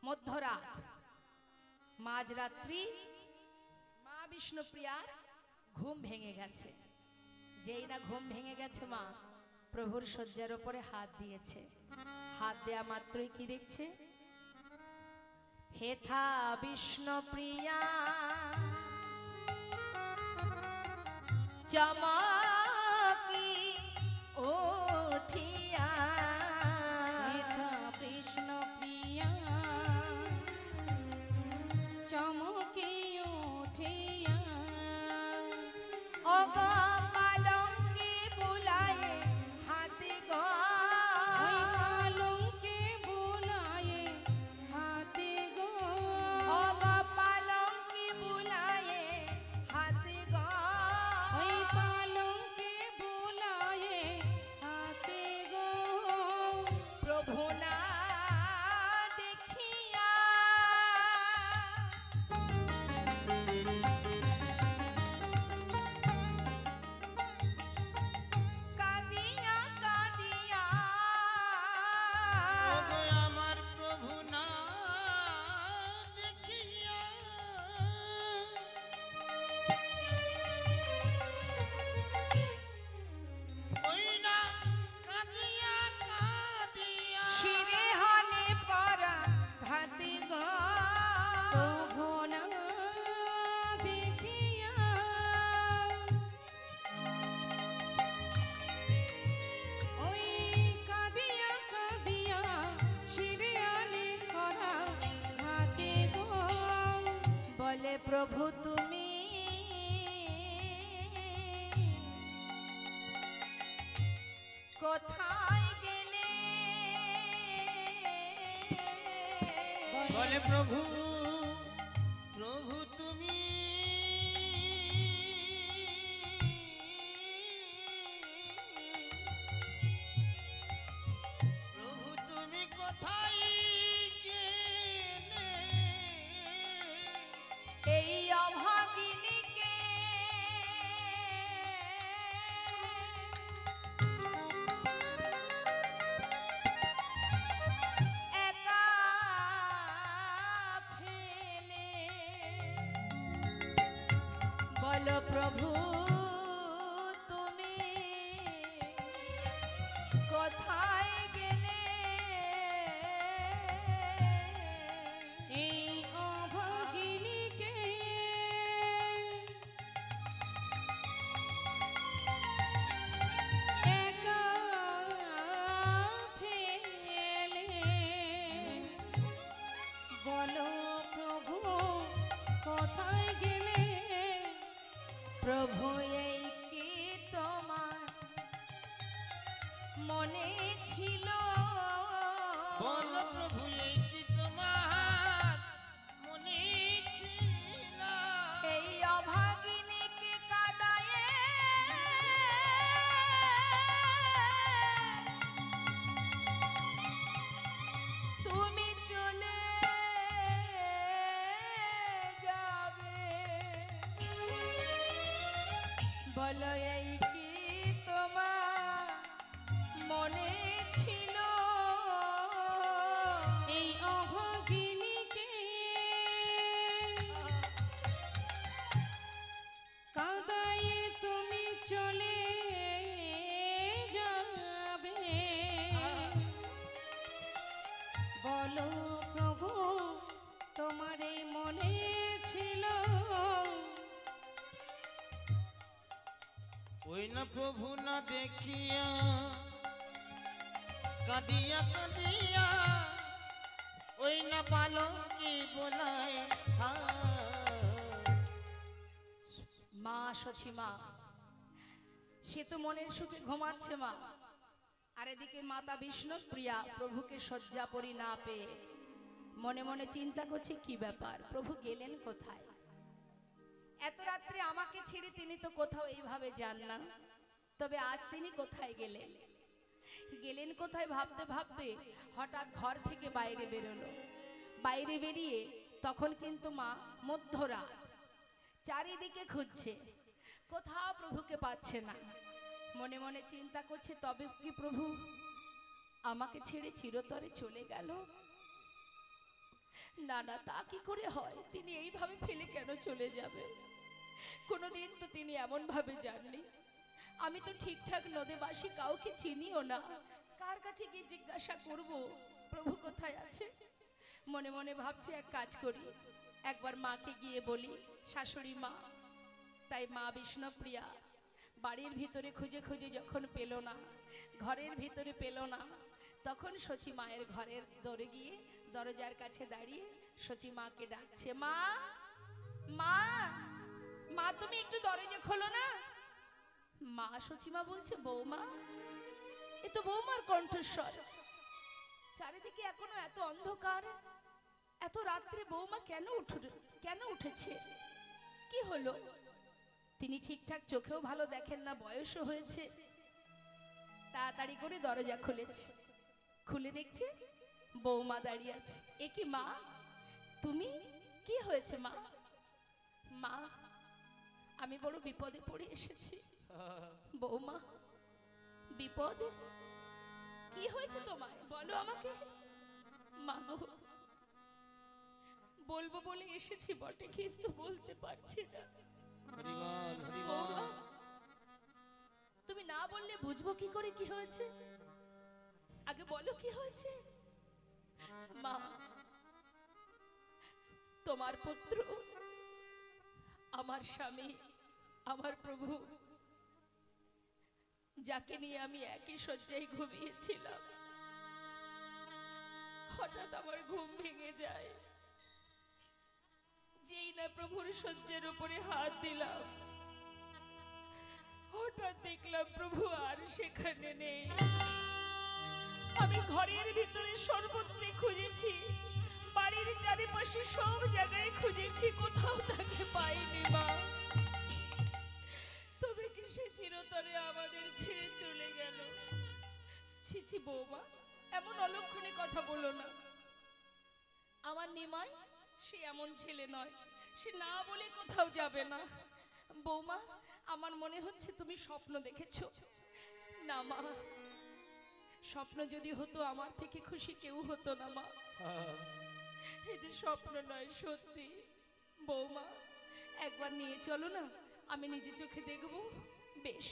মধ্যরাত, মাঝরাত্রি, মা বিষ্ণুপ্রিয়ার ঘুম ভেঙে গেছে। যেই না ঘুম ভেঙে গেছে, মা প্রভুর শয্যার উপরে হাত দিয়েছে। হাত দেয়া মাত্রই কি দেখছে? হেথা বিষ্ণুপ্রিয়া চমকি ওঠিয়া, হেথা বিষ্ণুপ্রিয়া চমকি উঠিয়া প্রভু তুমি কোথায় গেলে বলে প্রভু প্রভু তুমি প্রভু তুমি কোথায় গেলে এই অভাগিনীকে একা ফেলে বলো প্রভু তুমি কোথায় গেলে এই অভাগিনীকে একা ফেলে বলো প্রভু কোথায় গেলে প্রভু এই কি তোমার মনে ছিল বলো প্রভু এই কি তোমার মনে ছিল এই অভাগিনীকে কাদায়ে তুমি চলে যাবে বলো এই কি তোমার মনে ছিল এই অভাগিনীকে কাদায়ে তুমি চলে যাবে বলো প্রভু তোমার এই মনে ছিল ওই না প্রভু না দেখিয়া কাঁদিয়া কাঁদিয়া ওই না পালঙ্কি বোলায় মা সচিমা সে তো মনের সুখে ঘুমাচ্ছে মা আর এদিকে মাতা বিষ্ণু প্রিয়া প্রভুকে শয্যা পরি না পেয়ে মনে মনে চিন্তা করছে কি ব্যাপার প্রভু গেলেন কোথায় এত রাত্রে আমাকে ছেড়ে তিনি তো কোথাও এইভাবে যান না তবে আজ তিনি কোথায় গেলেন গেলেন কোথায় ভাবতে ভাবতে হঠাৎ ঘর থেকে বাইরে বেরোলো বাইরে বেরিয়ে তখন কিন্তু মা মধ্যরাত চারিদিকে খুঁজছে কোথাও প্রভুকে পাচ্ছে না মনে মনে চিন্তা করছে তবে কি প্রভু আমাকে ছেড়ে চিরতরে চলে গেল না না তা কি করে হয় তিনি এইভাবে ফেলে কেন চলে যাবে কোনোদিন তো তিনি এমন ভাবে যাননি আমি তো ঠিকঠাক নদীবাসী কাউকে চিনিও না কার কাছে গিয়ে জিজ্ঞাসা করব প্রভু কোথায় আছে মনে মনে ভাবছি এক কাজ করি একবার মাকে গিয়ে বলি শাশুড়ি মা তাই মা বিষ্ণুপ্রিয়া বাড়ির ভিতরে খুঁজে খুঁজে যখন পেল না ঘরের ভিতরে পেল না তখন সচি মায়ের ঘরের দরে গিয়ে দরজার কাছে দাঁড়িয়ে সচি মাকে ডাকছে মা মা মা তুমি একটু দরজা খোলো না মা সচিমা বলছে বৌমা এ তো বৌমার কণ্ঠস্বর চারিদিকে এখনো এত অন্ধকার এত রাত্রে বৌমা কেন উঠেছে কি হলো তিনি ঠিকঠাক চোখেও ভালো দেখেন না বয়সও হয়েছে তাড়াতাড়ি করে দরজা খুলেছে খুলে দেখছে বৌমা দাঁড়িয়ে আছে এ কি মা তুমি কি হয়েছে মা মা আমি বড় বিপদে পড়ে এসেছি বৌমা বিপদ কি হয়েছে তোমার বলো আমাকে মা গো বলবো বলে এসেছি বটে কিন্তু বলতে পারছি না বৌমা, তুমি না বললে বুঝবো কি করে কি হয়েছে আগে বলো কি হয়েছে মা তোমার পুত্র আমার স্বামী আমার প্রভু যাকে নিয়ে আমি একই শয্যায় ঘুমিয়েছিলাম হঠাৎ আমার ঘুম ভেঙে যায় যেই না প্রভুর শয্যার উপরে হাত দিলাম, হঠাৎ দেখলাম প্রভু আর সেখানে নেই। আমি ঘরের ভিতরে সর্বত্র খুঁজেছি, বাড়ির চারিপাশে সব জায়গায় খুঁজেছি, কোথাও তাকে পাইনি মা। তবে কি সে চিরতরে আমাদের ছেড়ে চলে গেল? ছি ছি বৌমা, এমন অলক্ষণে কথা বলো না। আমার নিমাই সে এমন ছেলে নয়, সে না বলে কোথাও যাবে না। বৌমা, আমার মনে হচ্ছে তুমি স্বপ্ন দেখেছো। না মা, স্বপ্ন যদি হতো আমার থেকে খুশি কেউ হতো না মা। এই যে স্বপ্ন নয়, সত্যি। বৌমা, একবার নিয়ে চলো না, আমি নিজে চোখে দেখব। বেশ।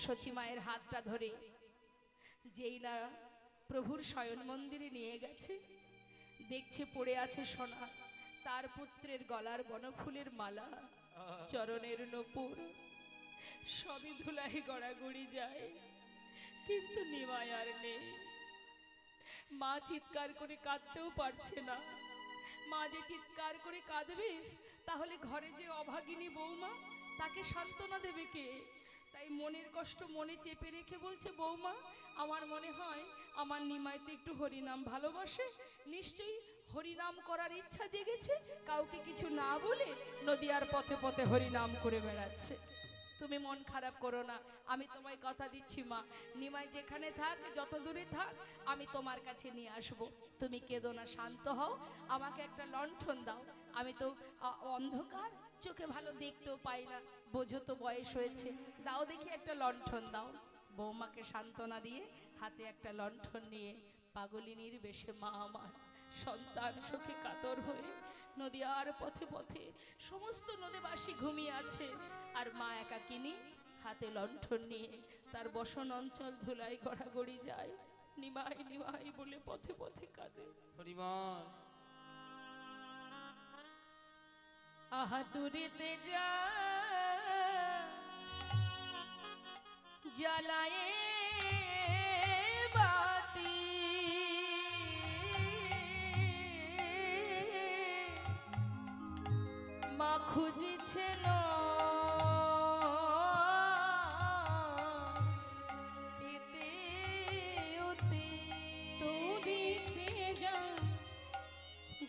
সচি মায়ের হাতটা ধরে যেই না প্রভুর শয়ন মন্দিরে নিয়ে গেছে, দেখছে পড়ে আছে সোনা, তার পুত্রের গলার বনফুলের মালা, চরণের নূপুর, সবই ধুলাই গড়াগড়ি যায়, কিন্তু নিমাই আর নেই। মা চিৎকার করে কাঁদতেও পারছে না। মা যে চিৎকার করে কাঁদবে, তাহলে ঘরে যে অভাগিনী বৌমা, তাকে সান্ত্বনা দেবে কে? তাই মনের কষ্ট মনে চেপে রেখে বলছে, বৌমা, আমার মনে হয় আমার নিমাই তো একটু হরিনাম ভালোবাসে, নিশ্চয়ই হরিনাম করার ইচ্ছা জেগেছে, কাউকে কিছু না বলে নদিয়ার পথে পথে হরিনাম করে বেড়াচ্ছে। তুমি মন খারাপ করো না, আমি তোমায় কথা দিচ্ছি মা, নিমাই যেখানে থাক, যত দূরে থাক, আমি তোমার কাছে নিয়ে আসব। তুমি কেঁদো না, শান্ত হও, আমাকে একটা লণ্ঠন দাও। আমি তো অন্ধকার, চোখে ভালো দেখতেও পাই না, বোঝো তো বয়স হয়েছে, দাও দেখি একটা লণ্ঠন দাও। বৌমাকে সান্ত্বনা দিয়ে হাতে একটা লণ্ঠন নিয়ে পাগলিনীর বেশে মা আমার সন্তান সুখে কাতর হয়ে নদিয়ার পথে পথে, সমস্ত নদীবাসী ঘুমিয়ে আছে, আর মা একাকিনী হাতে লণ্ঠন নিয়ে তার বসন অঞ্চল ধুলাই গড়াগড়ি যায়, নিমাই নিমাই বলে পথে পথে কাঁদে। হরিবল। আহা দূরেতে যা জ্বালায়ে বাতি, মা খুঁজেছিল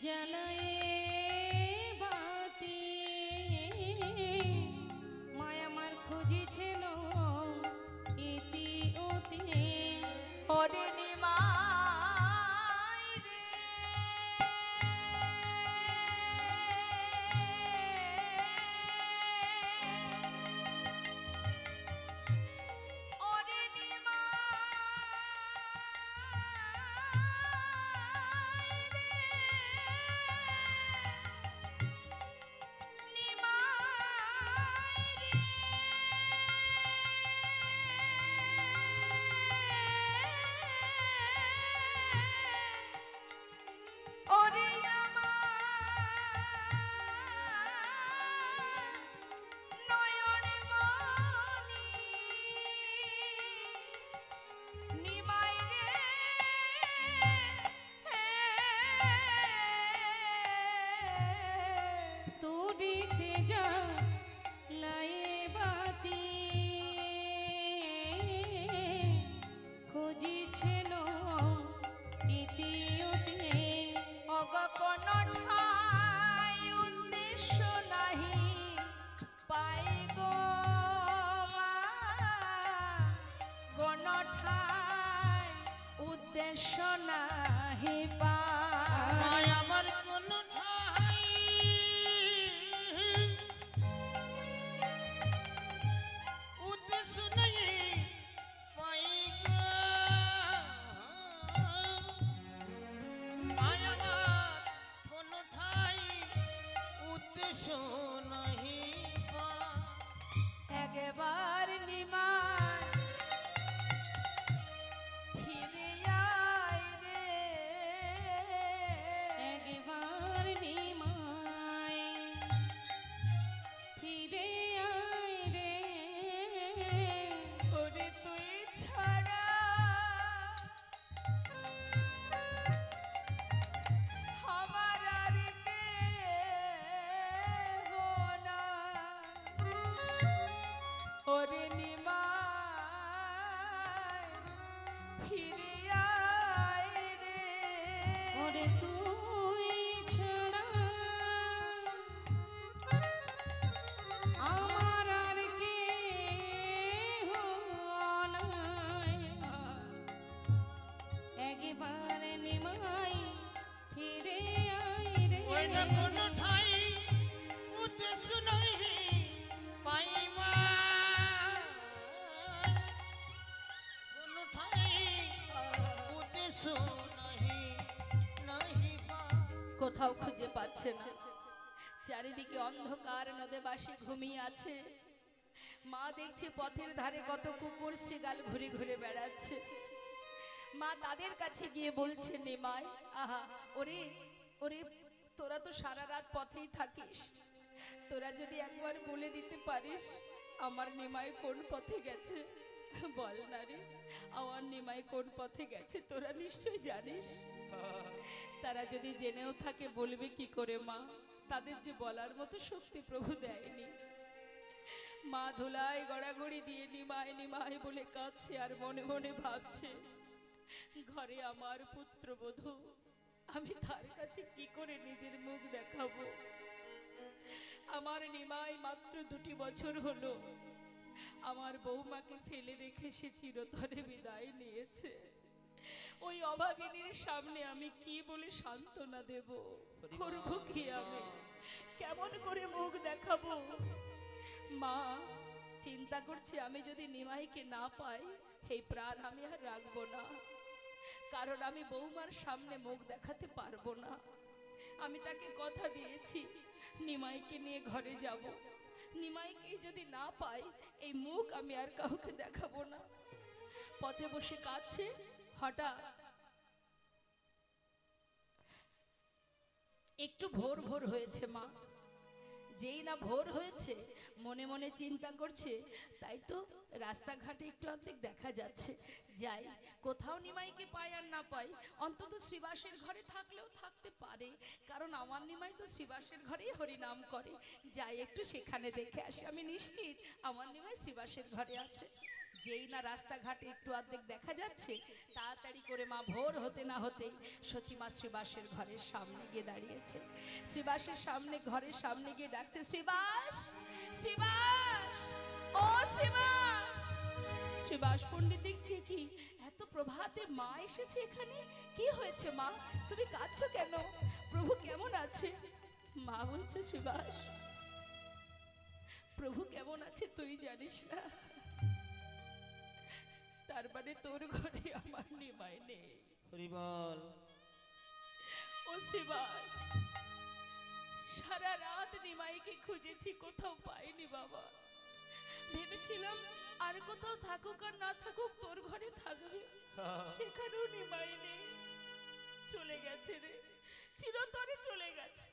জ্বালায়ে বাতি, মায় আমার খুঁজেছিল ইতি অতি। ওরে নিমাই রে, ওরে উদ্দেশ্য নাহি পায়। আমার কোন ঠাই উদ্দেশ্য নাই পাই গো, আমার কোন ঠাই উদ্দেশ্য নাহি পায়। একবার নিমাই ফিরে আয় রে, सो नहीं नहीं पाए কোথাও খুঁজে পাচ্ছে না, চারিদিকে অন্ধকার, নদেবাসী ঘুমিয়ে আছে। মা দেখছে পথের ধারে কত কুকুর শ্রীগাল ঘুরে ঘুরে বেড়াচ্ছে। মা তাদের কাছে গিয়ে বলছে, নিমাই, আহা, ওরে ওরে, তোরা তো সারা রাত পথেই থাকিস, তোরা যদি একবার বলে দিতে পারিস আমার নিমাই কোন পথে গেছে, বল না রে, আমার নিমাই কোন পথে গেছে, তোরা নিশ্চয় জানিস। তারা যদি জেনেও থাকে বলবে কি করে মা? তাদের যে বলার মতো শক্তি প্রভু দেয়নি। মা ধুলায় গড়াগড়ি দিয়ে নিমাই নিমাই বলে কাঁদছে আর মনে মনে ভাবছে, ঘরে আমার পুত্রবধূ, আমি তার কাছে কি করে নিজের মুখ দেখাবো? আমার নিমাই মাত্র 2টি বছর হলো আমার বৌমাকে ফেলে রেখে সে চিরতরে বিদায় নিয়েছে। ওই অভাগিনীর সামনে আমি কি বলে সান্ত্বনা দেব? করব কি আমি? কেমন করে মুখ দেখাবো? মা চিন্তা করছে, আমি যদি নিমাইকে না পাই এই প্রাণ আমি আর রাখবো না, কারণ আমি বৌমার সামনে মুখ দেখাতে পারবো না। আমি তাকে কথা দিয়েছি নিমাইকে নিয়ে ঘরে যাব, নিমাইকে যদি না পাই এই মুখ আমি আর কাউকে দেখাবো না। পথে বসে কাঁদছে, হঠাৎ একটু ভোর ভোর হয়েছে মা। যেই না ভোর হয়েছে মনে মনে চিন্তা করছে, তাই তো রাস্তাঘাটে একটু অর্ধেক দেখা যাচ্ছে, যাই কোথাও নিমাইকে পাই আর না পাই অন্তত শ্রীবাসের ঘরে থাকলেও থাকতে পারে, কারণ আমার নিমাই তো শ্রীবাসের ঘরেই হরিনাম করে, যাই একটু সেখানে দেখে আসি, আমি নিশ্চিত আমার নিমাই শ্রীবাসের ঘরে আছে। যেই না রাস্তাঘাটে একটু অর্ধেক দেখা যাচ্ছে, তাড়াতাড়ি করে মা ভোর হতে না হতেই সচিমা শ্রীবাসের ঘরের সামনে গিয়ে দাঁড়িয়েছে। শ্রীবাসের সামনে, ঘরের সামনে গিয়ে ডাকছে, শ্রীবাস, শ্রীবাস, ও শ্রীবাস। শ্রীবাস পণ্ডিত দেখছে কি এত প্রভাতে মা এসেছে এখানে, কি হয়েছে মা, তুমি কাঁদছো কেন, প্রভু কেমন আছে? মা বলছে, শ্রীবাস, প্রভু কেমন আছে তুই জানিস না, তার মানে তোর ঘরে আমার নিমাই নেই। হরিবল। ও শ্রীবাস, সারা রাত নিমাইকে খুঁজেছি, কোথাও পাইনি বাবা। ভেবেছিলাম আর কোথাও থাকুক আর না থাকুক তোর ঘরে থাকবে, সেখানেও নিমাই নেই, চলে গেছে রে, চিরতরে চলে গেছে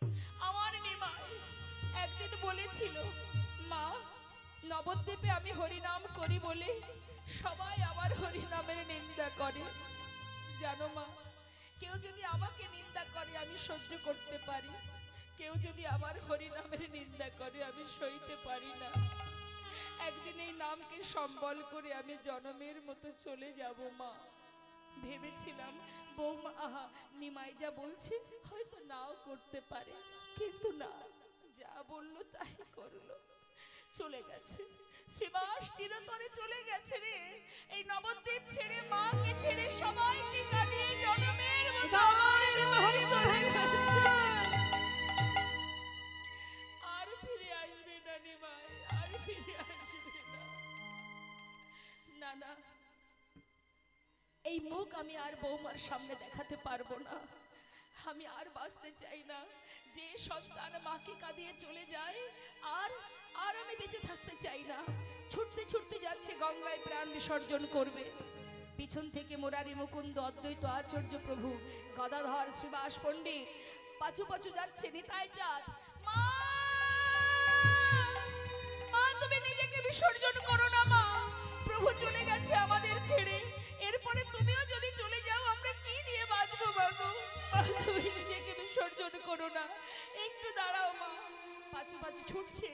আমার নিমাই। একদিন বলেছিল, মা নবদ্বীপে আমি হরিনাম করি বলে সবাই আমার হরিনামের নিন্দা করে, জানো মা, কেউ যদি আমাকে নিন্দা করে আমি সহ্য করতে পারি, কেউ যদি আমার হরিনামের নিন্দা করে আমি সইতে পারি না। একদিন এই নামকে সম্বল করে আমি জনমের মতো চলে যাব মা। ভেবেছিলাম বৌমা, আহা, নিমাই যা বলছে হয়তো নাও করতে পারে, কিন্তু না, যা বললো তাই করলো, চলে গেছে। শ্রীবাস চিরতরে চলে গেছে রে, এই নবদ্বীপ ছেড়ে, মাকে ছেড়ে, সবাইকে কাটিয়ে জনমের মতো আর ফিরে আসবে না নিমাই, আর ফিরে আসবে না। না না, এই মুখ আমি আর বৌমার সামনে দেখাতে পারবো না, আমি আর বাঁচতে চাই না। যে সন্তান মাকে কাঁদিয়ে চলে যায় আর আর আমি বেঁচে থাকতে চাই না। ছুটতে ছুটতে যাচ্ছে গঙ্গায় প্রাণ বিসর্জন করবে। পিছন থেকে মুরারি মুকুন্দ অদ্বৈত আচার্য প্রভু গদাধর শ্রীবাস পণ্ডিত পাছু পাছু যাচ্ছে নিতাই চাঁদ। মা, মা তুমি নিজেকে বিসর্জন করো না মা, প্রভু চলে গেছে আমাদের ছেড়ে, এরপরে তুমিও যদি চলে যাও আমরা কি নিয়ে বাঁচবো মাগো, তুমি নিজেকে বিসর্জন করো না, একটু দাঁড়াও মা। পাছু পাছু ছুটছে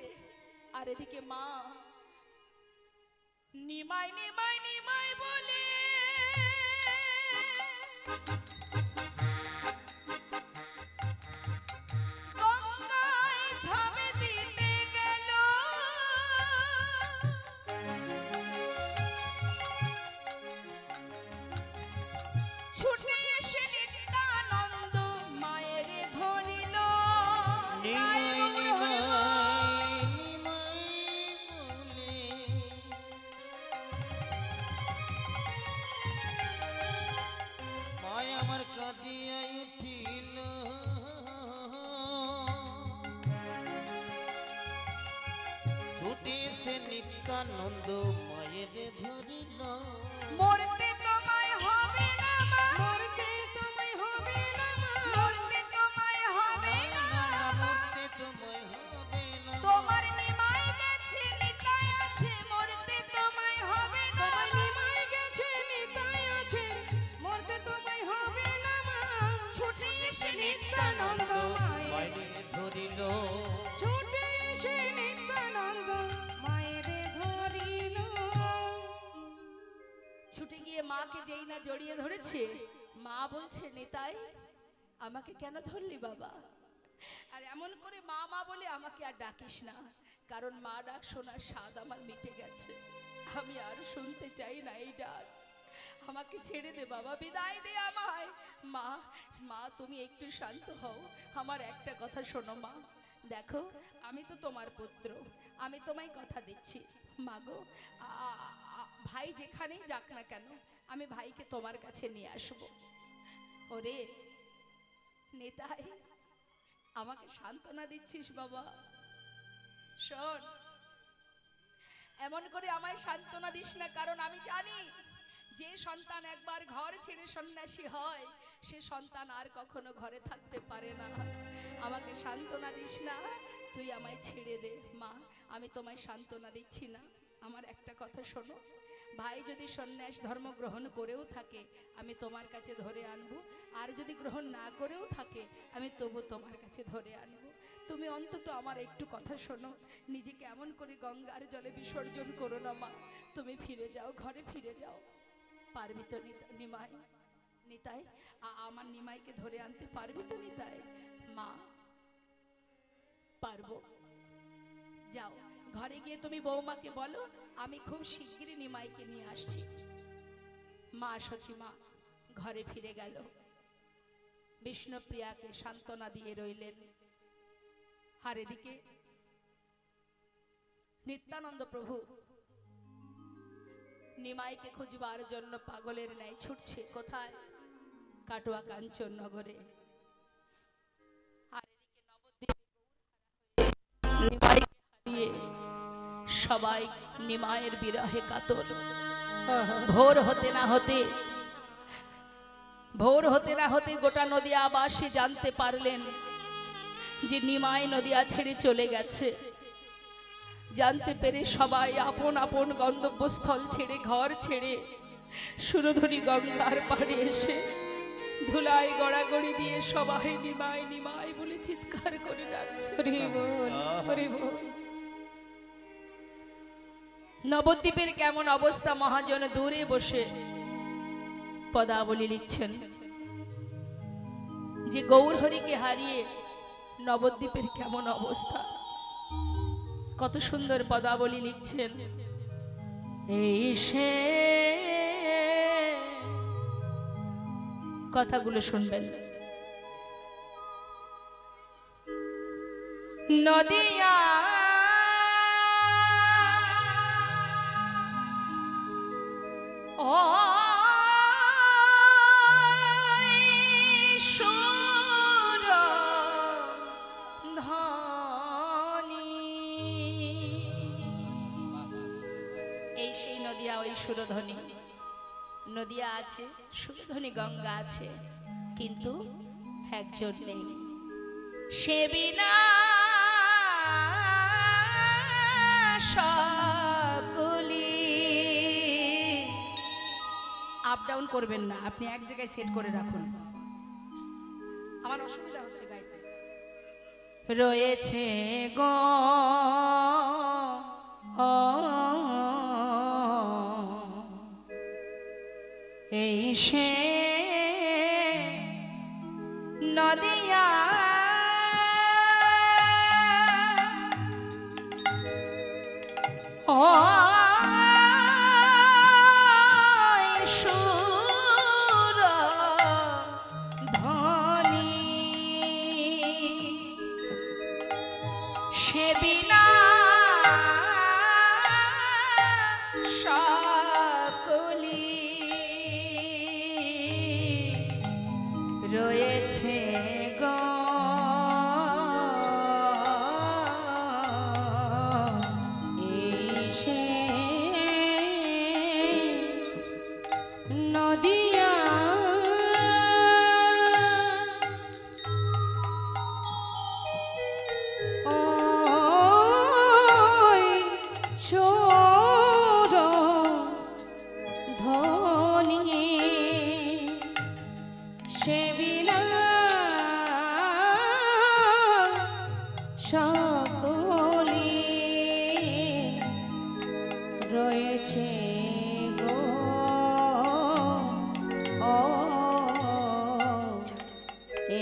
আর এদিকে মা নিমাই নিমাই নিমাই বলে গঙ্গায় ঝাঁপ দিতে গেল, ছুটে এসে নিত্যানন্দ মায়ের ধরিল। নিত্যানন্দ মায়ের ধরিল মরতে তোমায় হবে না মা, মরতে তোমায় হবে না মা, মরতে তোমায় হবে না না। না না মরতে তোমায় হবে না তোমার নিমাই গেছে নিতাই আছে, মরতে তোমায় হবে না। তোমার নিমাই গেছে নিতাই আছে, মরতে তোমায় হবে না মা। ছুটে এসে নিত্যানন্দ মায়ের, মায়ের ধরিল ছুটে এসে নিত্যানন্দ মায়ের ধরিল। ছুটে গিয়ে মাকে যেই না জড়িয়ে ধরেছে, মা বলছে নিতাই আমাকে কেন ধরলি বাবা? আর এমন করে মা মা বলে আমাকে আর ডাকিস না, কারণ মা ডাক শোনার স্বাদ আমার মিটে গেছে। আমি আর শুনতে চাই না এই ডাক। আমাকে ছেড়ে দে বাবা, বিদায় দে আমায়। মা মা তুমি একটু শান্ত হও, আমার একটা কথা শোনো মা। দেখো আমি তো তোমার পুত্র, আমি তোমায় কথা দিচ্ছি মা গো, ভাই যেখানেই যাক না কেন আমি ভাইকে তোমার কাছে নিয়ে আসব। ওরে নেতাই আমাকে সান্ত্বনা দিচ্ছিস বাবা? শোন, এমন করে আমায় সান্ত্বনা দিস না, কারণ আমি জানি যে সন্তান একবার ঘর ছেড়ে সন্ন্যাসী হয় সে সন্তান আর কখনো ঘরে থাকতে পারে না। আমাকে সান্ত্বনা দিস না, তুই আমায় ছেড়ে দে মা, আমি তোমায় সান্ত্বনা দিচ্ছি না। আমার একটা কথা শোনো, ভাই যদি সন্ন্যাস ধর্ম গ্রহণ করেও থাকে আমি তোমার কাছে ধরে আনবো, আর যদি গ্রহণ না করেও থাকে আমি তবু তোমার কাছে ধরে আনবো। তুমি অন্তত আমার একটু কথা শোনো, নিজেকে এমন করে গঙ্গার জলে বিসর্জন করো না মা। তুমি ফিরে যাও, ঘরে ফিরে যাও। পারবি তো নিমাই? নিতাই আমার নিমাইকে ধরে আনতে পারবি তো নিতাই? মা পারবো। যাও ঘরে গিয়ে তুমি বৌমাকে বলো আমি খুব শিগগিরই নিমাইকে নিয়ে আসছি। মা সচিমা ঘরে ফিরে গেল, বিষ্ণুপ্রিয়াকে সান্ত্বনা দিয়ে রইলেন। আর এদিকে নিত্যানন্দ প্রভু নিমাইকে খুঁজবার জন্য পাগলের ন্যায় ছুটছে। কোথায়? কাটোয়া কাঞ্চন নগরে। আর এদিকে নবদ্বীপে নিমাইকে হারিয়ে সবাই নিমায়ের বিরহে কাতর। ভোর হতে না হতে গোটা নদিয়াবাসী জানতে পারলেন যে নিমাই নদিয়া ছেড়ে চলে গেছে। জানতে পেরে সবাই আপন আপন গন্তব্যস্থল ছেড়ে, ঘর ছেড়ে সুরধুনী গঙ্গার পাড়ে এসে ধুলায় গড়াগড়ি দিয়ে সবাই নিমাই নিমাই বলে চিৎকার করে ডাকছে। হরি বল, হরি বল। নবদ্বীপের কেমন অবস্থা মহাজন দূরে বসে পদাবলী লিখছেন যে গৌরহরিকে হারিয়ে নবদ্বীপের কেমন অবস্থা। কত সুন্দর পদাবলী লিখছেন। এই সে কথাগুলো শুনবেন। নদিয়া ও সুরধনী নদিয়া আছে, সুরধনী গঙ্গা আছে, কিন্তু একজন নেই। সে বিনা সকলি আপ ডাউন করবেন না, আপনি এক জায়গায় সেট করে রাখুন, আমার অসুবিধা হচ্ছে গাইতে। রয়েছে গো এই সে নদিয়া ও সুর ধ্বনি সে বিনা সকলি রয়েছে গো নদিয়া ওই সর ধনী সে বিনা সকলে রয়েছে গো ও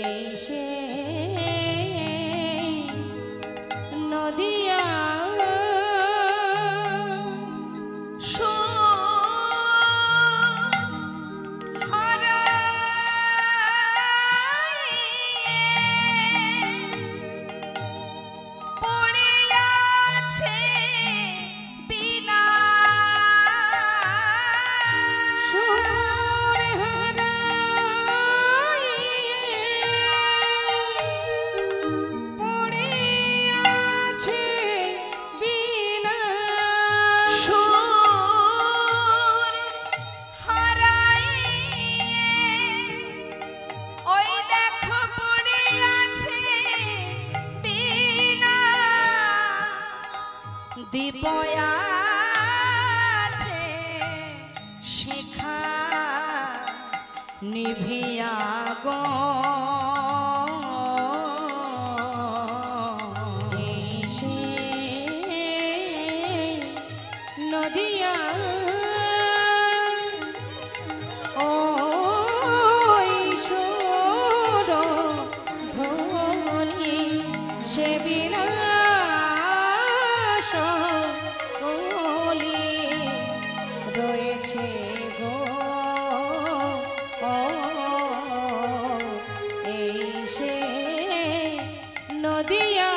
এই সে নদিয়া দীপয়াছে শিখা নিভিয়া গো সে নদিয়া ওই সর ধনী সে বিনা রয়েছে গো এই সে নদিয়া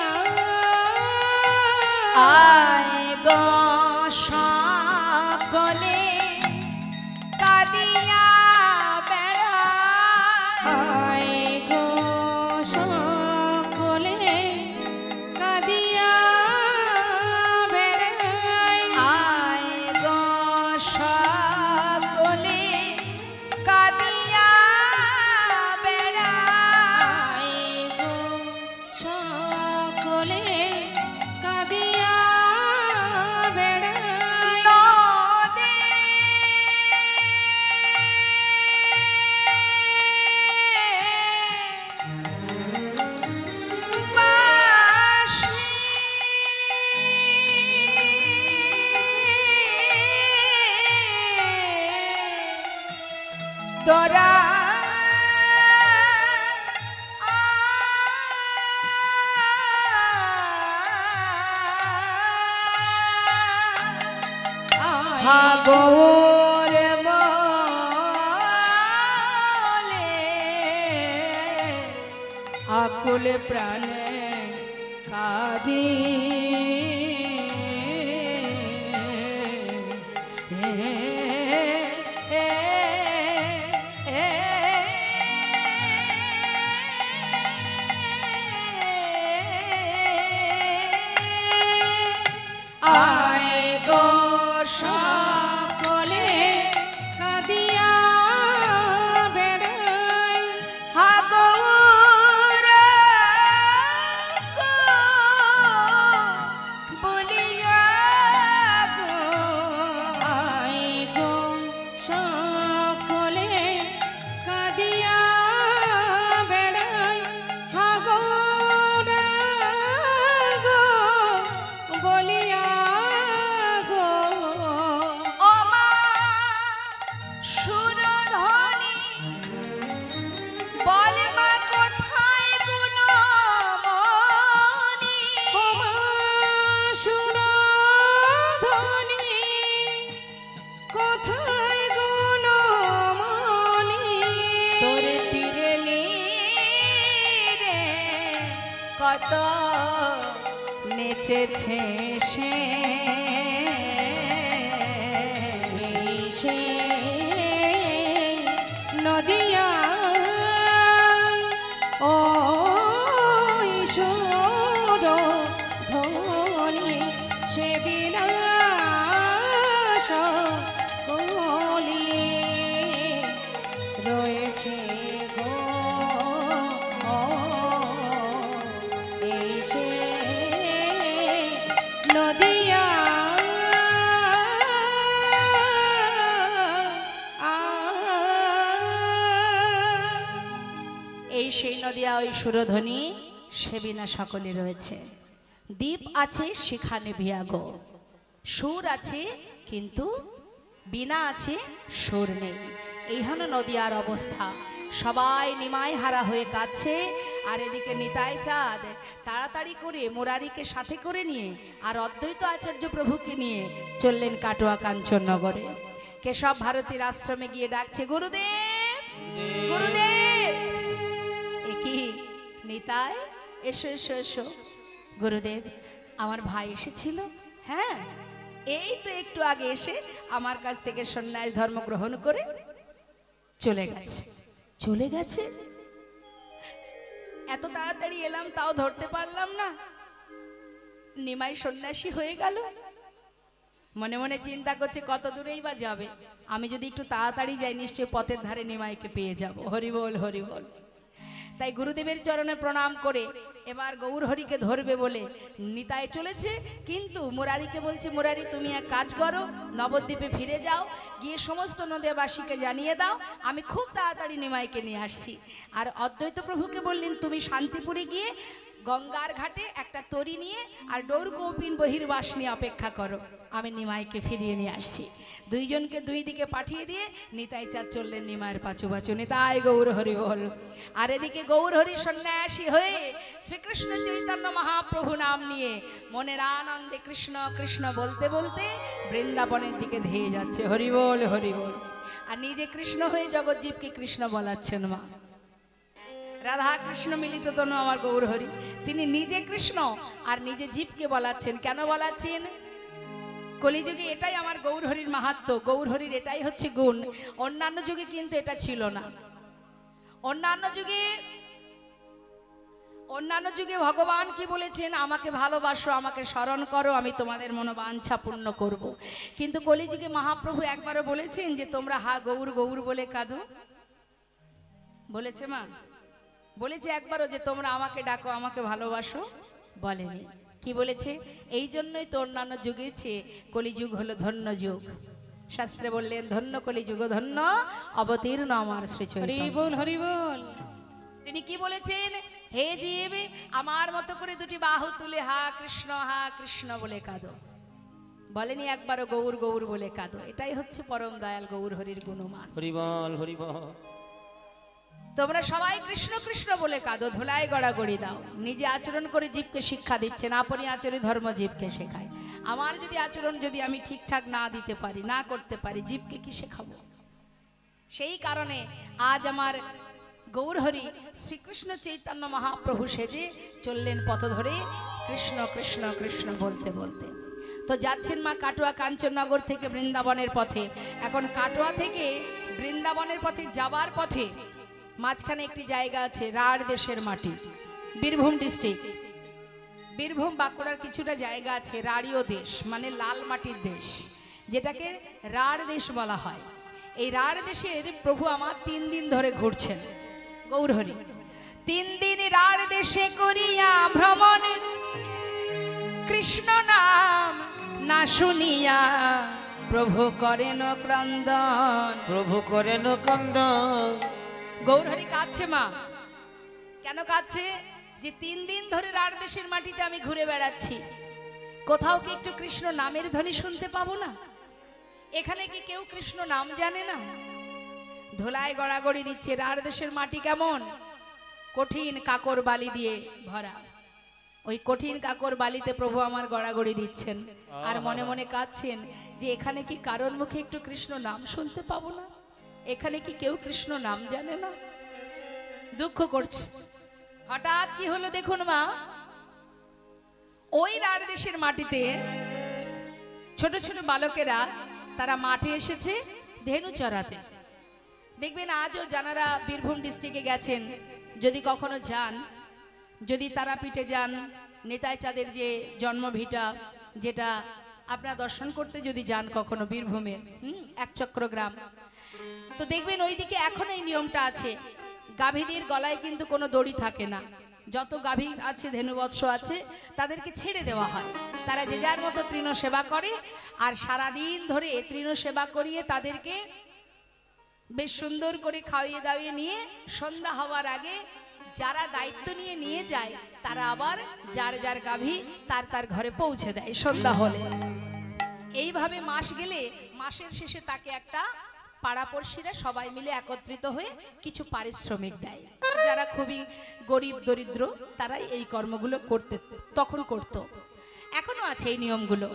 আয় গো সকলে কাঁদিয়া বেড়ায় আয় গো সকলে কাঁদিয়া বেড়ায় আয় গো সকলে কাঁদিয়া বেড়ায় আয় গো সকলে কাঁদিয়া বেড়ায় নদে বাঁশি তোরা হাগর বলে আকুল প্রাণে কাঁদি আয় গো সকলে কাঁদিয়া বেড়ায় হাগর বলিয়া গো আয় গো সকলে কাঁদিয়া বেড়ায় হাগর গো বলিয়া গো ওমা সুরধ্বনি বল মা কোথায় গুণমণি ওমা সুরধ্বনি কোথায় গুণমণি তোর তীরে নীরে কত নেচেছে সে সে নদিয়া ওই সর ধনী সে বিনা সকলে রয়েছে গো এই সে নদিয়া এই সেই নদিয়া ওই সুরধ্বনি সে বিনা সকলে রয়েছে। দ্বীপ আছে সেখানে ভিয়াগো, সুর আছে কিন্তু বিনা আছে সুর নেই। এই হলো নদিয়ার অবস্থা। সবাই নিমাই হারা হয়ে কাঁদছে, আর এদিকে নিতাই চাঁদ তাড়াতাড়ি করে মুরারিকে সাথে করে নিয়ে আর অদ্বৈত আচার্য প্রভুকে নিয়ে চললেন কাটোয়া কাঞ্চননগরে। কেশব ভারতীর আশ্রমে গিয়ে ডাকছে, গুরুদেব গুরুদেব। কি নিতাই, এসো এসো এসো। গুরুদেব, আমার ভাই এসেছিল। হ্যাঁ, এই তো একটু আগে এসে আমার কাছ থেকে সন্ন্যাস ধর্ম গ্রহণ করে চলে গেছে। চলে গেছে? এত তাড়াতাড়ি এলাম তাও ধরতে পারলাম না, নিমাই সন্ন্যাসী হয়ে গেল। মনে মনে চিন্তা করছে কত দূরেই বা যাবে, আমি যদি একটু তাড়াতাড়ি যাই নিশ্চয়ই পথের ধারে নিমাইকে পেয়ে যাব। হরি বল হরি বল। তাই গুরুদেবের চরণে প্রণাম করে এবার গৌর হরিকে ধরবে বলে নিতাই চলেছে, কিন্তু মুরারিকে বলছে, মুরারি তুমি এক কাজ করো, নবদ্বীপে ফিরে যাও, গিয়ে সমস্ত নদীবাসীকে জানিয়ে দাও আমি খুব তাড়াতাড়ি নিমাইকে নিয়ে আসছি। আর অদ্বৈত প্রভুকে বললেন, তুমি শান্তিপুরে গিয়ে গঙ্গার ঘাটে একটা তরি নিয়ে আর ডোর কৌপিন বহির্বাস নিয়ে অপেক্ষা করো, আমি নিমাইকে ফিরিয়ে নিয়ে আসছি। দুইজনকে দুই দিকে পাঠিয়ে দিয়ে নিতাই চাঁদ চললেন নিমায়ের পাচু পাচু। নিতাই গৌর হরি বল। আর এদিকে গৌর হরি সন্ন্যাসী হয়ে শ্রীকৃষ্ণ চৈতন্য মহাপ্রভু নাম নিয়ে মনের আনন্দে কৃষ্ণ কৃষ্ণ বলতে বলতে বৃন্দাবনের দিকে ধেয়ে যাচ্ছে। হরি বল হরি বল। আর নিজে কৃষ্ণ হয়ে জগৎজীবকে কৃষ্ণ বলাচ্ছেন মা। রাধা কৃষ্ণ মিলিত তনু আমার গৌর হরি, তিনি নিজে কৃষ্ণ আর নিজে জীবকে বলাচ্ছেন। কেন বলাচ্ছেন? কলিযুগে এটাই আমার গৌর হরির মাহাত্ম্য, গৌর হরির এটাই হচ্ছে গুণ। অন্যান্য যুগে কিন্তু এটা ছিল না। অন্যান্য যুগে ভগবান কি বলেছেন, আমাকে ভালোবাসো, আমাকে স্মরণ করো, আমি তোমাদের মনোবাঞ্ছা পূর্ণ করব। কিন্তু কলিযুগে মহাপ্রভু একবারও বলেছেন যে তোমরা হা গৌর গৌর বলে কাঁদো? বলেছে মা? বলেছে একবারও যে তোমরা আমাকে ডাকো, আমাকে ভালোবাসো? বলেনি। কি বলেছে? এই জন্যই তো অন্যান্য যুগের চেয়ে কলিযুগ হলো ধন্য যুগ। শাস্ত্রে বললেন, ধন্য কলিযুগ ধন্য অবতীর্ণ আমার শ্রী চৈতন্য। হরি বল হরি বল। তিনি কি বলেছেন? হে জীব, আমার মতো করে দুটি বাহু তুলে হা কৃষ্ণ বলে কাঁদো। বলেনি একবারও গৌর গৌর বলে কাঁদো। এটাই হচ্ছে পরম দয়াল গৌর হরির গুণমান। হরি বল হরি বল। তোমরা সবাই কৃষ্ণ কৃষ্ণ বলে কাঁদো, ধুলায় গড়াগড়ি দাও। নিজে আচরণ করে জীবকে শিক্ষা দিচ্ছেন, আপনি আচরণ ধর্ম জীবকে শেখায়। আমার যদি আচরণ যদি আমি ঠিকঠাক না দিতে পারি, না করতে পারি, জীবকে কি শেখাবো? সেই কারণে আজ আমার গৌর হরি শ্রীকৃষ্ণ চৈতন্য মহাপ্রভু সেজে চললেন পথ ধরে কৃষ্ণ কৃষ্ণ কৃষ্ণ বলতে বলতে। তো যাচ্ছেন মা কাটোয়া কাঞ্চননগর থেকে বৃন্দাবনের পথে। এখন কাটোয়া থেকে বৃন্দাবনের পথে যাবার পথে মাঝখানে একটি জায়গা আছে, রাঢ় দেশের মাটি, বীরভূম ডিস্ট্রিক্ট, বীরভূম বাঁকুড়ার কিছুটা জায়গা আছে, রাঢ়ীয় দেশ মানে লাল মাটির দেশ, যেটাকে রাঢ় দেশ বলা হয়। এই রাঢ় দেশের প্রভু আমার 3 দিন ধরে ঘুরছেন গৌর হরি। 3 দিন রাঢ় দেশে করিয়া ভ্রমণ, কৃষ্ণ নাম না শুনিয়া প্রভু করেন ক্রন্দন। প্রভু করেন ক্রন্দন। গৌর হরি কাঁদছে মা। কেন কাঁদছে? যে 3 দিন ধরে রাঢ় দেশের মাটিতে আমি ঘুরে বেড়াচ্ছি, কোথাও কি একটু কৃষ্ণ নামের ধ্বনি শুনতে পাবো না? এখানে কি কেউ কৃষ্ণ নাম জানে না? ধুলায় গড়াগড়ি দিচ্ছে। রাঢ় দেশের মাটি কেমন? কঠিন কাকর বালি দিয়ে ভরা। ওই কঠিন কাকর বালিতে প্রভু আমার গড়াগড়ি দিচ্ছেন আর মনে মনে কাঁদছেন যে এখানে কি কারোর মুখে একটু কৃষ্ণ নাম শুনতে পাবো না? এখানে কি কেউ কৃষ্ণ নাম জানে না? দুঃখ করছে। হঠাৎ কি হলো দেখুন মা, ওই রাঢ় দেশের মাটিতে ছোট ছোট বালকেরা তারা মাঠে এসেছে ধেনু চড়াতে। দেখবেন আজও যারা বীরভূম ডিস্ট্রিক্টে গেছেন, যদি কখনো যান, যদি তারাপীঠে যান, নিতাই চাঁদের যে জন্মভিটা, যেটা আপনারা দর্শন করতে যদি যান কখনো বীরভূমের 1 চক্র গ্রাম, তো দেখবেন ওইদিকে এখন এই নিয়মটা আছে, গাভীদের গলায় কিন্তু কোনো দড়ি থাকে না। যত গাভী আছে, ধেনুবৎস আছে, তাদেরকে ছেড়ে দেওয়া হয়। তারা যে যার মতো তৃণ সেবা করে, আর সারাদিন ধরে তৃণ সেবা করিয়ে তাদেরকে বেশ সুন্দর করে খাওয়িয়ে দাওয়িয়ে নিয়ে সন্ধ্যা হওয়ার আগে যারা দায়িত্ব নিয়ে নিয়ে যায়, তারা আবার যার যার গাভী তার তার ঘরে পৌঁছে দেয় সন্ধ্যা হলে। এইভাবে মাস গেলে মাসের শেষে তাকে একটা পাড়াপড়শিরা সবাই মিলে একত্রিত হয়ে কিছু পারিশ্রমিক দেয়। যারা খুবই গরিব দরিদ্র তারাই এই কর্মগুলো তখন করত। এখনো আছে এই নিয়মগুলো।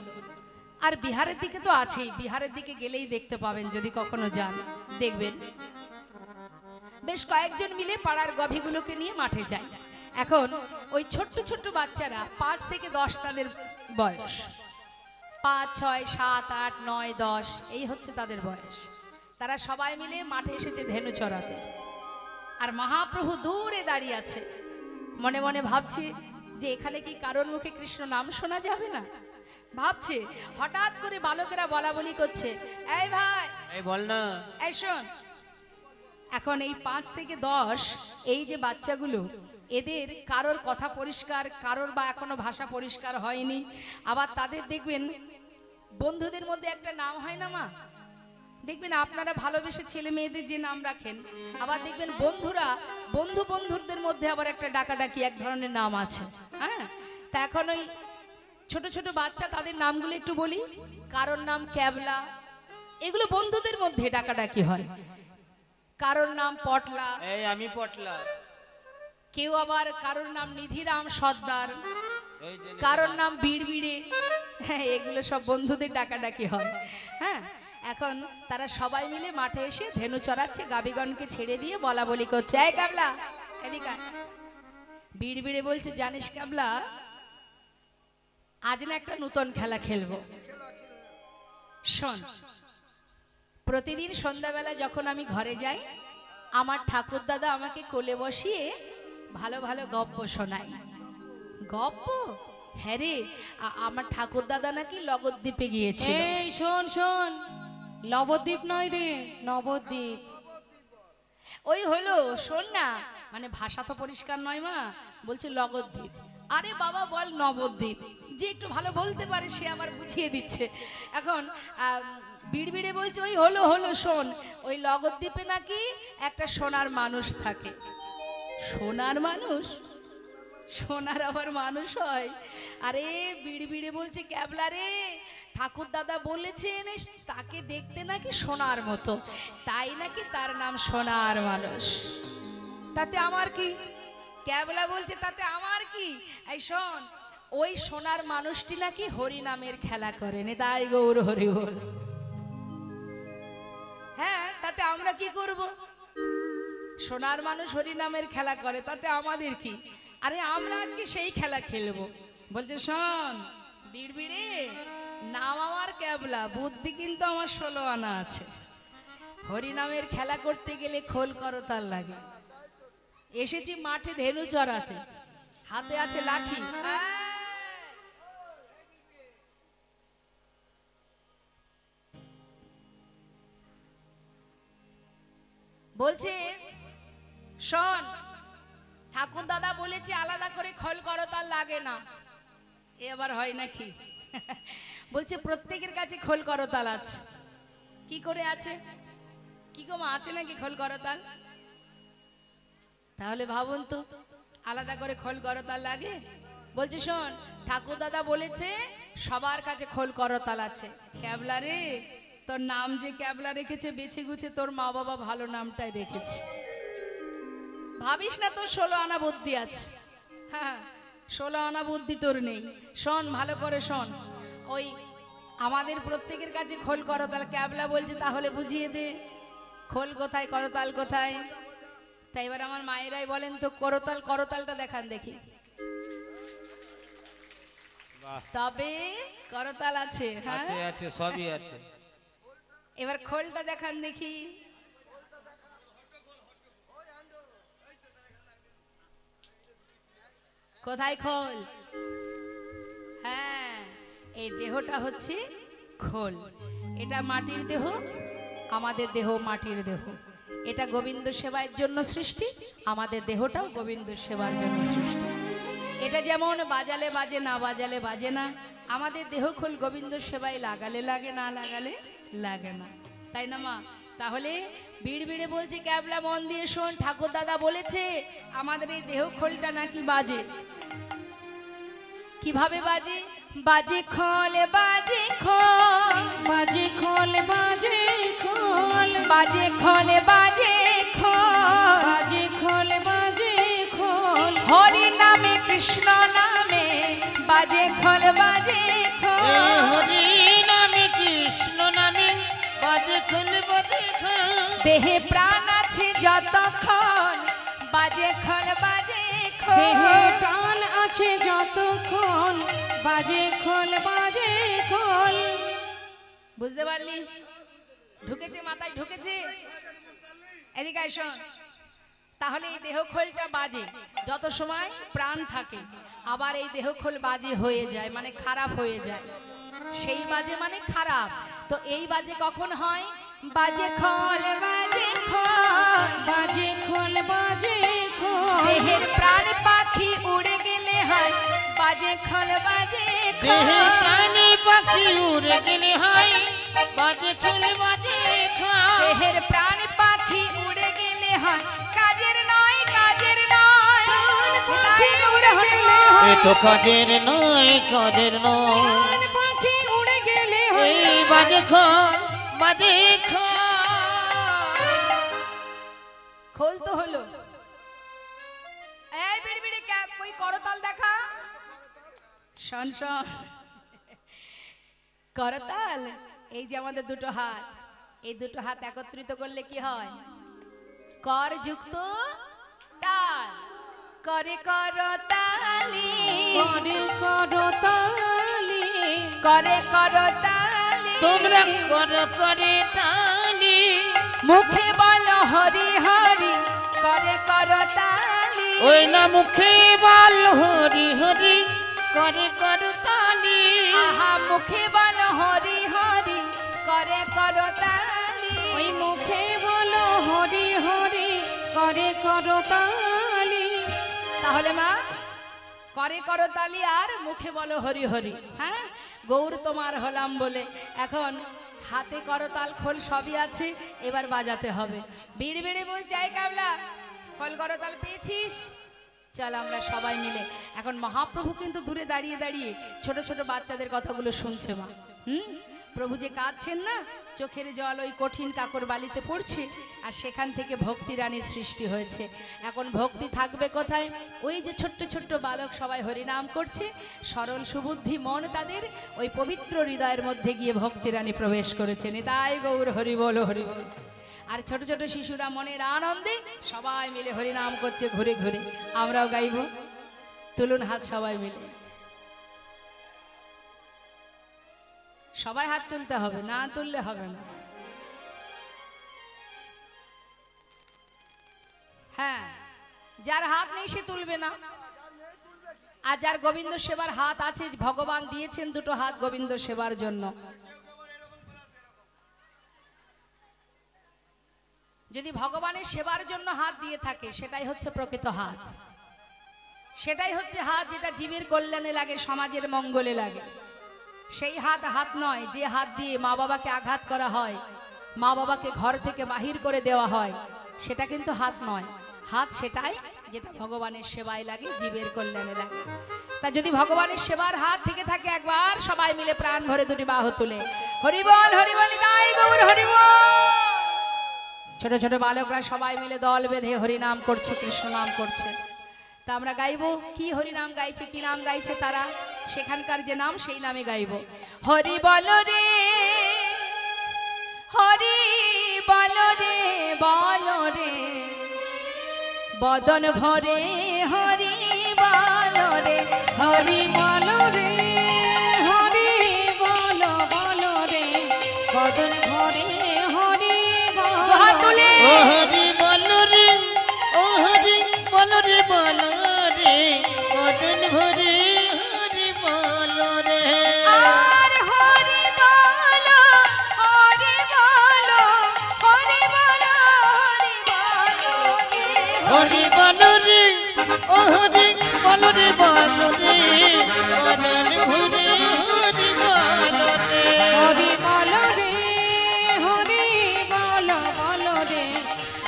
আর বিহারের দিকে তো আছেই, বিহারের দিকে গেলেই দেখতে পাবেন, যদি কখনো যান দেখবেন বেশ কয়েকজন মিলে পাড়ার গাভীগুলোকে নিয়ে মাঠে যায়। এখন ওই ছোট্ট ছোট্ট বাচ্চারা 5 থেকে 10 তাদের বয়স, 5, 6, 7, 8, 9, 10 এই হচ্ছে তাদের বয়স। তারা সবাই মিলে মাঠে এসেছে ধেনু চড়াতে। আর মহাপ্রভু দূরে দাঁড়িয়ে আছে, মনে মনে ভাবছে যে এখানে কি কারোর মুখে কৃষ্ণ নাম শোনা যাবে না। ভাবছে, হঠাৎ করে বালকেরা বলা বলি করছে, এই ভাই, এই বল না, এই শোন। এখন এই 5 থেকে 10 এই যে বাচ্চাগুলো, এদের কারোর কথা পরিষ্কার, কারোর বা এখনো ভাষা পরিষ্কার হয়নি। আবার তাদের দেখবেন বন্ধুদের মধ্যে একটা নাম হয় না মা, দেখবেন আপনারা ভালোবেসে ছেলে মেয়েদের যে নাম রাখেন, আবার দেখবেন বন্ধুরা বন্ধুদের মধ্যে আবার একটা ডাকাডাকি এক ধরনের নাম আছে। হ্যাঁ, তা এখন ওই ছোট ছোট বাচ্চা, তাদের নামগুলো একটু বলি। কারোর নাম ক্যাবলা, এগুলো বন্ধুদের মধ্যে ডাকাডাকি হয়। কারোর নাম পটলা, এই আমি পটলা। কেউ আবার কারোর নাম নিধিরাম সর্দার, এই যে কারোর নাম বিড়বিড়ে। হ্যাঁ, এগুলো সব বন্ধুদের ডাকাডাকি হয়। হ্যাঁ, এখন তারা সবাই মিলে মাঠে এসে ধেনু চড়াচ্ছে, গাভীগণকে ছেড়ে দিয়ে বলা বলি করছে, এই ক্যাবলা এদিকে আয়। বিড়বিড়ে বলছে, জানিস ক্যাবলা, আজ না একটা নতুন খেলা খেলবো। শোন, প্রতিদিন সন্ধ্যাবেলা যখন আমি ঘরে যাই, আমার ঠাকুর দাদা আমাকে কোলে বসিয়ে ভালো ভালো গপ্প শোনায়। গপ্প? হ্যাঁ রে, আমার ঠাকুর দাদা নাকি লগদ্বীপে গিয়েছে। এই শোন শোন, নবদ্বীপ নয় রে, নবদ্বীপ। ওই হলো, শোন না, মানে ভাষা তো পরিষ্কার নয় মা, বলছে লগদ্বীপ। আরে বাবা বল নবদ্বীপ, যে একটু ভালো বলতে পারে সে আবার বুঝিয়ে দিচ্ছে। এখন বিড়বিড়ে বলছে, ওই হলো শোন, ওই লগদ্বীপে নাকি একটা সোনার মানুষ থাকে। সোনার মানুষ? সোনার আবার মানুষ হয়? আরে বিড়বিড়ে বলছে, ক্যাবলা রে, ঠাকুর দাদা বলেছেন তাকে দেখতে নাকি সোনার মতো, তাই নাকি তার নাম সোনার মানুষ। তাতে আমার কি? ক্যাবলা বলছে, তাতে আমার কি? এই শোন, ওই সোনার মানুষটি নাকি হরি নামের খেলা করেন, তাই গৌর হরি বল। হ্যাঁ, তাতে আমরা কি করব? সোনার মানুষ হরি নামের খেলা করে, তাতে আমাদের কি? আরে আমরা আজকে সেই খেলা খেলবো। বলছে, শোন বিড়বিড়ে, নাম আমার ক্যাবলা, বুদ্ধি কিন্তু আমার 16 আনা আছে। হরি নামের খেলা করতে গেলে খোল করতাল লাগে। এসেছি মাঠে ধেনু চড়াতে, হাতে আছে লাঠি। বলছে, শোন, ঠাকুর দাদা বলেছে আলাদা করে খোল করতাল লাগে না। এ আবার হয় নাকি? বলছে প্রত্যেকের কাছে খোল করতাল আছে। কি করে আছে? কি গো মা, আছে নাকি খোল করতাল? তাহলে ভাবুন তো, আলাদা করে খোল করতাল লাগে? বলছে, শোন, ঠাকুর দাদা বলেছে সবার কাছে খোল করতাল আছে। ক্যাবলা রে, তোর নাম যে ক্যাবলা রেখেছে, বেছে গুছে তোর মা বাবা ভালো নামটাই রেখেছে। ভাবিস না তোর 16 আনা বুদ্ধি আছে। হ্যাঁ, 16 আনা বুদ্ধি তোর নেই। শোন, ভালো করে শোন, ওই আমাদের প্রত্যেকের কাছে খোল করতাল। ক্যাবলা বলছে, তাহলে বুঝিয়ে দে, খোল কোথায়, করতাল কোথায়? তাই এবার আমার মায়েরাই বলেন তো, করতালটা দেখান দেখি। তবে করতাল আছে। হ্যাঁ আছে, আছে, সবই আছে। এবার খোলটা দেখান দেখি। কোথায় খোল? হ্যাঁ, এই দেহটা হচ্ছে খোল। এটা মাটির দেহ, আমাদের দেহ মাটির দেহ, এটা গোবিন্দ সেবার জন্য সৃষ্টি, আমাদের দেহটাও গোবিন্দ সেবার জন্য সৃষ্টি। এটা যেমন বাজালে বাজে, না বাজালে বাজে না, আমাদের দেহ খোল গোবিন্দ সেবায় লাগালে লাগে, না লাগালে লাগে না, তাই না মা? তাহলে বিড় বিড়ে বলছে ক্যাবলা মন দিয়ে শোন, ঠাকুর দাদা বলেছে আমাদের এই দেহ খোলটা নাকি বাজে। কিভাবে বাজে? বাজে খোল, বাজে খোল, বাজে খোল, বাজে খোল, বাজে খোল, বাজে খোল, বাজে খোল, বাজে খোল, হরি নামে কৃষ্ণ নামে বাজে খোল, বাজে খোল, হরি নামে কৃষ্ণ নামে বাজে খোল বাজে খোল। দেহে প্রাণ আছে যতক্ষণ বাজে খোল, বাজে দেহে খোল। প্রাণ আছে যতক্ষণ বাজে খোল, বাজে খোল। বুঝতে পারলি? ঢুকেছে মাথায়, ঢুকেছে? এদিকে আয় শোন। তাহলে এই দেহ খোলটা বাজে যত সময় প্রাণ থাকে, আবার এই দেহ খোল বাজে হয়ে যায় মানে খারাপ হয়ে যায়, সেই বাজে মানে খারাপ। তো এই বাজে কখন হয়? বাজে খোল, বাজে খোল, বাজে খোল, বাজে খোল, দেহের প্রাণ পাখি উড়ে গেলে হয় বাজে খোল, বাজে দেহে খোল। প্রাণী পাখি উড়ে গেলে হয় বাজে খোল বাজে খোল। দেহের প্রাণ পাখি উড়ে গেলে হয় কাজের নয়, কাজের নয়, পাখি উড়ে গেলে এ হয়, তো কাজের নয়, কাজের নয়। প্রাণ পাখি উড়ে গেলে হয়, এই বাজে খোল বাজে খোল। খোল তো হলো। এই বিড়ি বিড়ি ক্যাপ কই করতাল দেখা, শোন শোন, করতাল এই যে আমাদের দুটো হাত, এই দুটো হাত একত্রিত করলে কি হয়? কর যুক্ত তাল, করে করতালি, করে করতালি, করে করতালি, তোমরা কর করে তালি, মুখে বলো হরি হরি, করে করতালি, ওই না মুখে বল হরি হরি, করে কর তালি। আহা মুখে বলো হরি হরি, করে করতালি। ওই মুখে বলো হরি হরি, করে করতালি। তাহলে মা করে করতালি আর মুখে বলো হরি হরি। হ্যাঁ, গৌর তোমার হলাম বলে এখন হাতে করতাল খোল সবই আছে, এবার বাজাতে হবে। বিড় বিড়ে বলছে এই কাবলা খোল করতাল পেয়েছিস? চল আমরা সবাই মিলে। এখন মহাপ্রভু কিন্তু দূরে দাঁড়িয়ে দাঁড়িয়ে ছোট ছোট বাচ্চাদের কথাগুলো শুনছে মা। প্রভু যে কাঁদছেন না, চোখের জল ওই কঠিন কাকর বালিতে পড়ছে, আর সেখান থেকে ভক্তি রানীর সৃষ্টি হয়েছে। এখন ভক্তি থাকবে কোথায়? ওই যে ছোট্ট ছোট্ট বালক সবাই হরিনাম করছে, সরল সুবুদ্ধি মন তাদের ওই পবিত্র হৃদয়ের মধ্যে গিয়ে ভক্তি রানী প্রবেশ করেছে। নিতাই গৌর হরি বল, হরি বল। আর ছোট ছোট শিশুরা মনের আনন্দে সবাই মিলে হরিনাম করছে ঘুরে ঘুরে। আমরাও গাইব, তুলুন হাত সবাই মিলে। সবাই হাত তুলতে হবে, না তুললে হবে না। হ্যাঁ, যার হাত নেই সে তুলবে না, আর যার গোবিন্দ সেবার হাত আছে, ভগবান দিয়েছেন দুটো হাত গোবিন্দ সেবার জন্য। যদি ভগবানের সেবার জন্য হাত দিয়ে থাকে, সেটাই হচ্ছে প্রকৃত হাত, সেটাই হচ্ছে হাত যেটা জীবের কল্যাণে লাগে, সমাজের মঙ্গলে লাগে। সেই হাত হাত নয় যে হাত দিয়ে মা বাবাকে আঘাত করা হয়, মা বাবাকে ঘর থেকে বাহির করে দেওয়া হয়, সেটা কিন্তু হাত নয়। হাত সেটাই যেটা ভগবানের সেবায় লাগে, জীবের কল্যাণে লাগে। তা যদি ভগবানের সেবার হাত থেকে থাকে, একবার সবাই মিলে প্রাণ ভরে দুটি বাহু তুলে হরিবল হরিবল নিতাই গৌর হরিবল। ছোট ছোট বালকরা সবাই মিলে দল বেঁধে হরিনাম করছে, কৃষ্ণ নাম করছে। তা আমরা গাইবো কি হরিনাম গাইছে, কি নাম গাইছে তারা, সেখানকার যে নাম সেই নামে গাইব। হরি বল রে, হরি বল রে, বল রে বদন ভরে, হরি বল রে, হরি বল রে, হরি বল, বল রে, বদন ভরে, হরি বল। হাত তুলে ও হরি বল রে, ও হরি বল রে, বল রে বদন ভরে, হরি বল রে। আর হরি বল, হরি বল, হরি বল রে ও হরি বল রে বদন ভরে হরি বল রে হরি বল রে হরি বল বল রে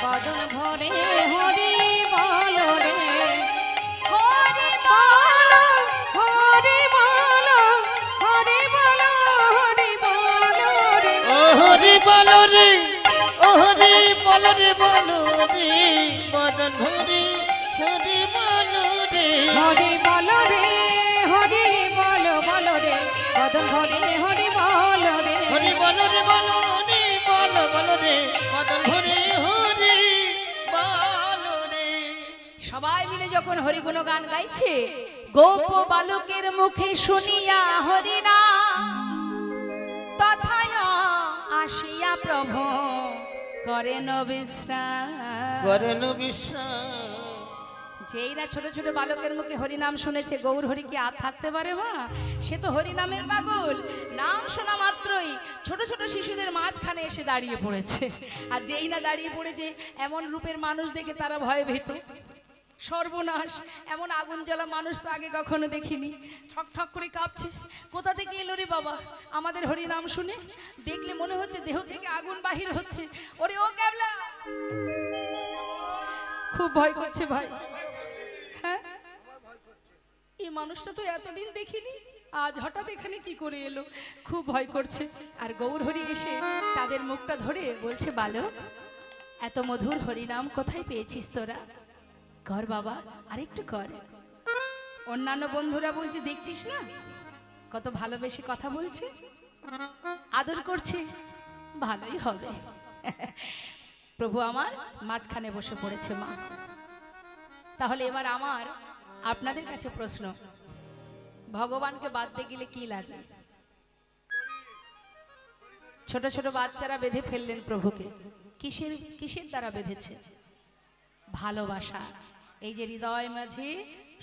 বদন ভরে হরি বল রে হরি বল হরি বল হরি বল হরি বল রে ও হরি বল রে ও হরি বল রে বদন ভরে হরি বল রে হরি বল রে হরি বল বল রে বদন ভরে হরি বল রে হরি বল রে বল রে বদন ভরে হরি বল রে সবাই মিলে যখন হরিগুণ গান গাইছে, গোপ বালকের মুখে শুনিয়া হরিনা তথায় আসিয়া প্রভু করেন বিশ্রাম। করেন বিশ্রাম যেই না ছোট ছোট বালকের মুখে হরিনাম শুনেছে, গৌর হরি কি আর থাকতে পারে মা? সে তো হরিনামের পাগল। নাম শোনা মাত্রই ছোট ছোট শিশুদের মাঝখানে এসে দাঁড়িয়ে পড়েছে। আর যেই না দাঁড়িয়ে পড়েছে, এমন রূপের মানুষ দেখে তারা ভয়ে ভীত। সর্বনাশ, এমন আগুন জ্বলা মানুষ তো আগে কখনো দেখিনি। ঠক ঠক করে কাঁপছে। কোথা থেকে এলো রে বাবা আমাদের হরি নাম শুনে? দেখলে মনে হচ্ছে দেহ থেকে আগুন বাহির হচ্ছে। ওরে ও ক্যাবলা, খুব ভয় করছে ভাই। হ্যাঁ, এই মানুষটা তো এতদিন দেখিনি, আজ হঠাৎ এখানে কি করে এলো? খুব ভয় করছে। আর গৌর হরি এসে তাদের মুখটা ধরে বলছে, বালক, এত মধুর হরিনাম কোথায় পেয়েছিস তোরা? কর বাবা, আরেকটু কর। অন্যান্য বন্ধুরা বলছে, দেখছিস না কত ভালোবেসে কথা বলছে, আদর করছে, ভালোই হবে। প্রভু আমার মাঝখানে বসে পড়েছে মা। তাহলে এবার আমার আপনাদের কাছে প্রশ্ন, ভগবানকে বাঁধতে গেলে কি লাগে? ছোট ছোট বাচ্চারা বেঁধে ফেললেন প্রভুকে, কিসের কিসের দ্বারা বেঁধেছে? ভালোবাসা। এই যে হৃদয় মাঝে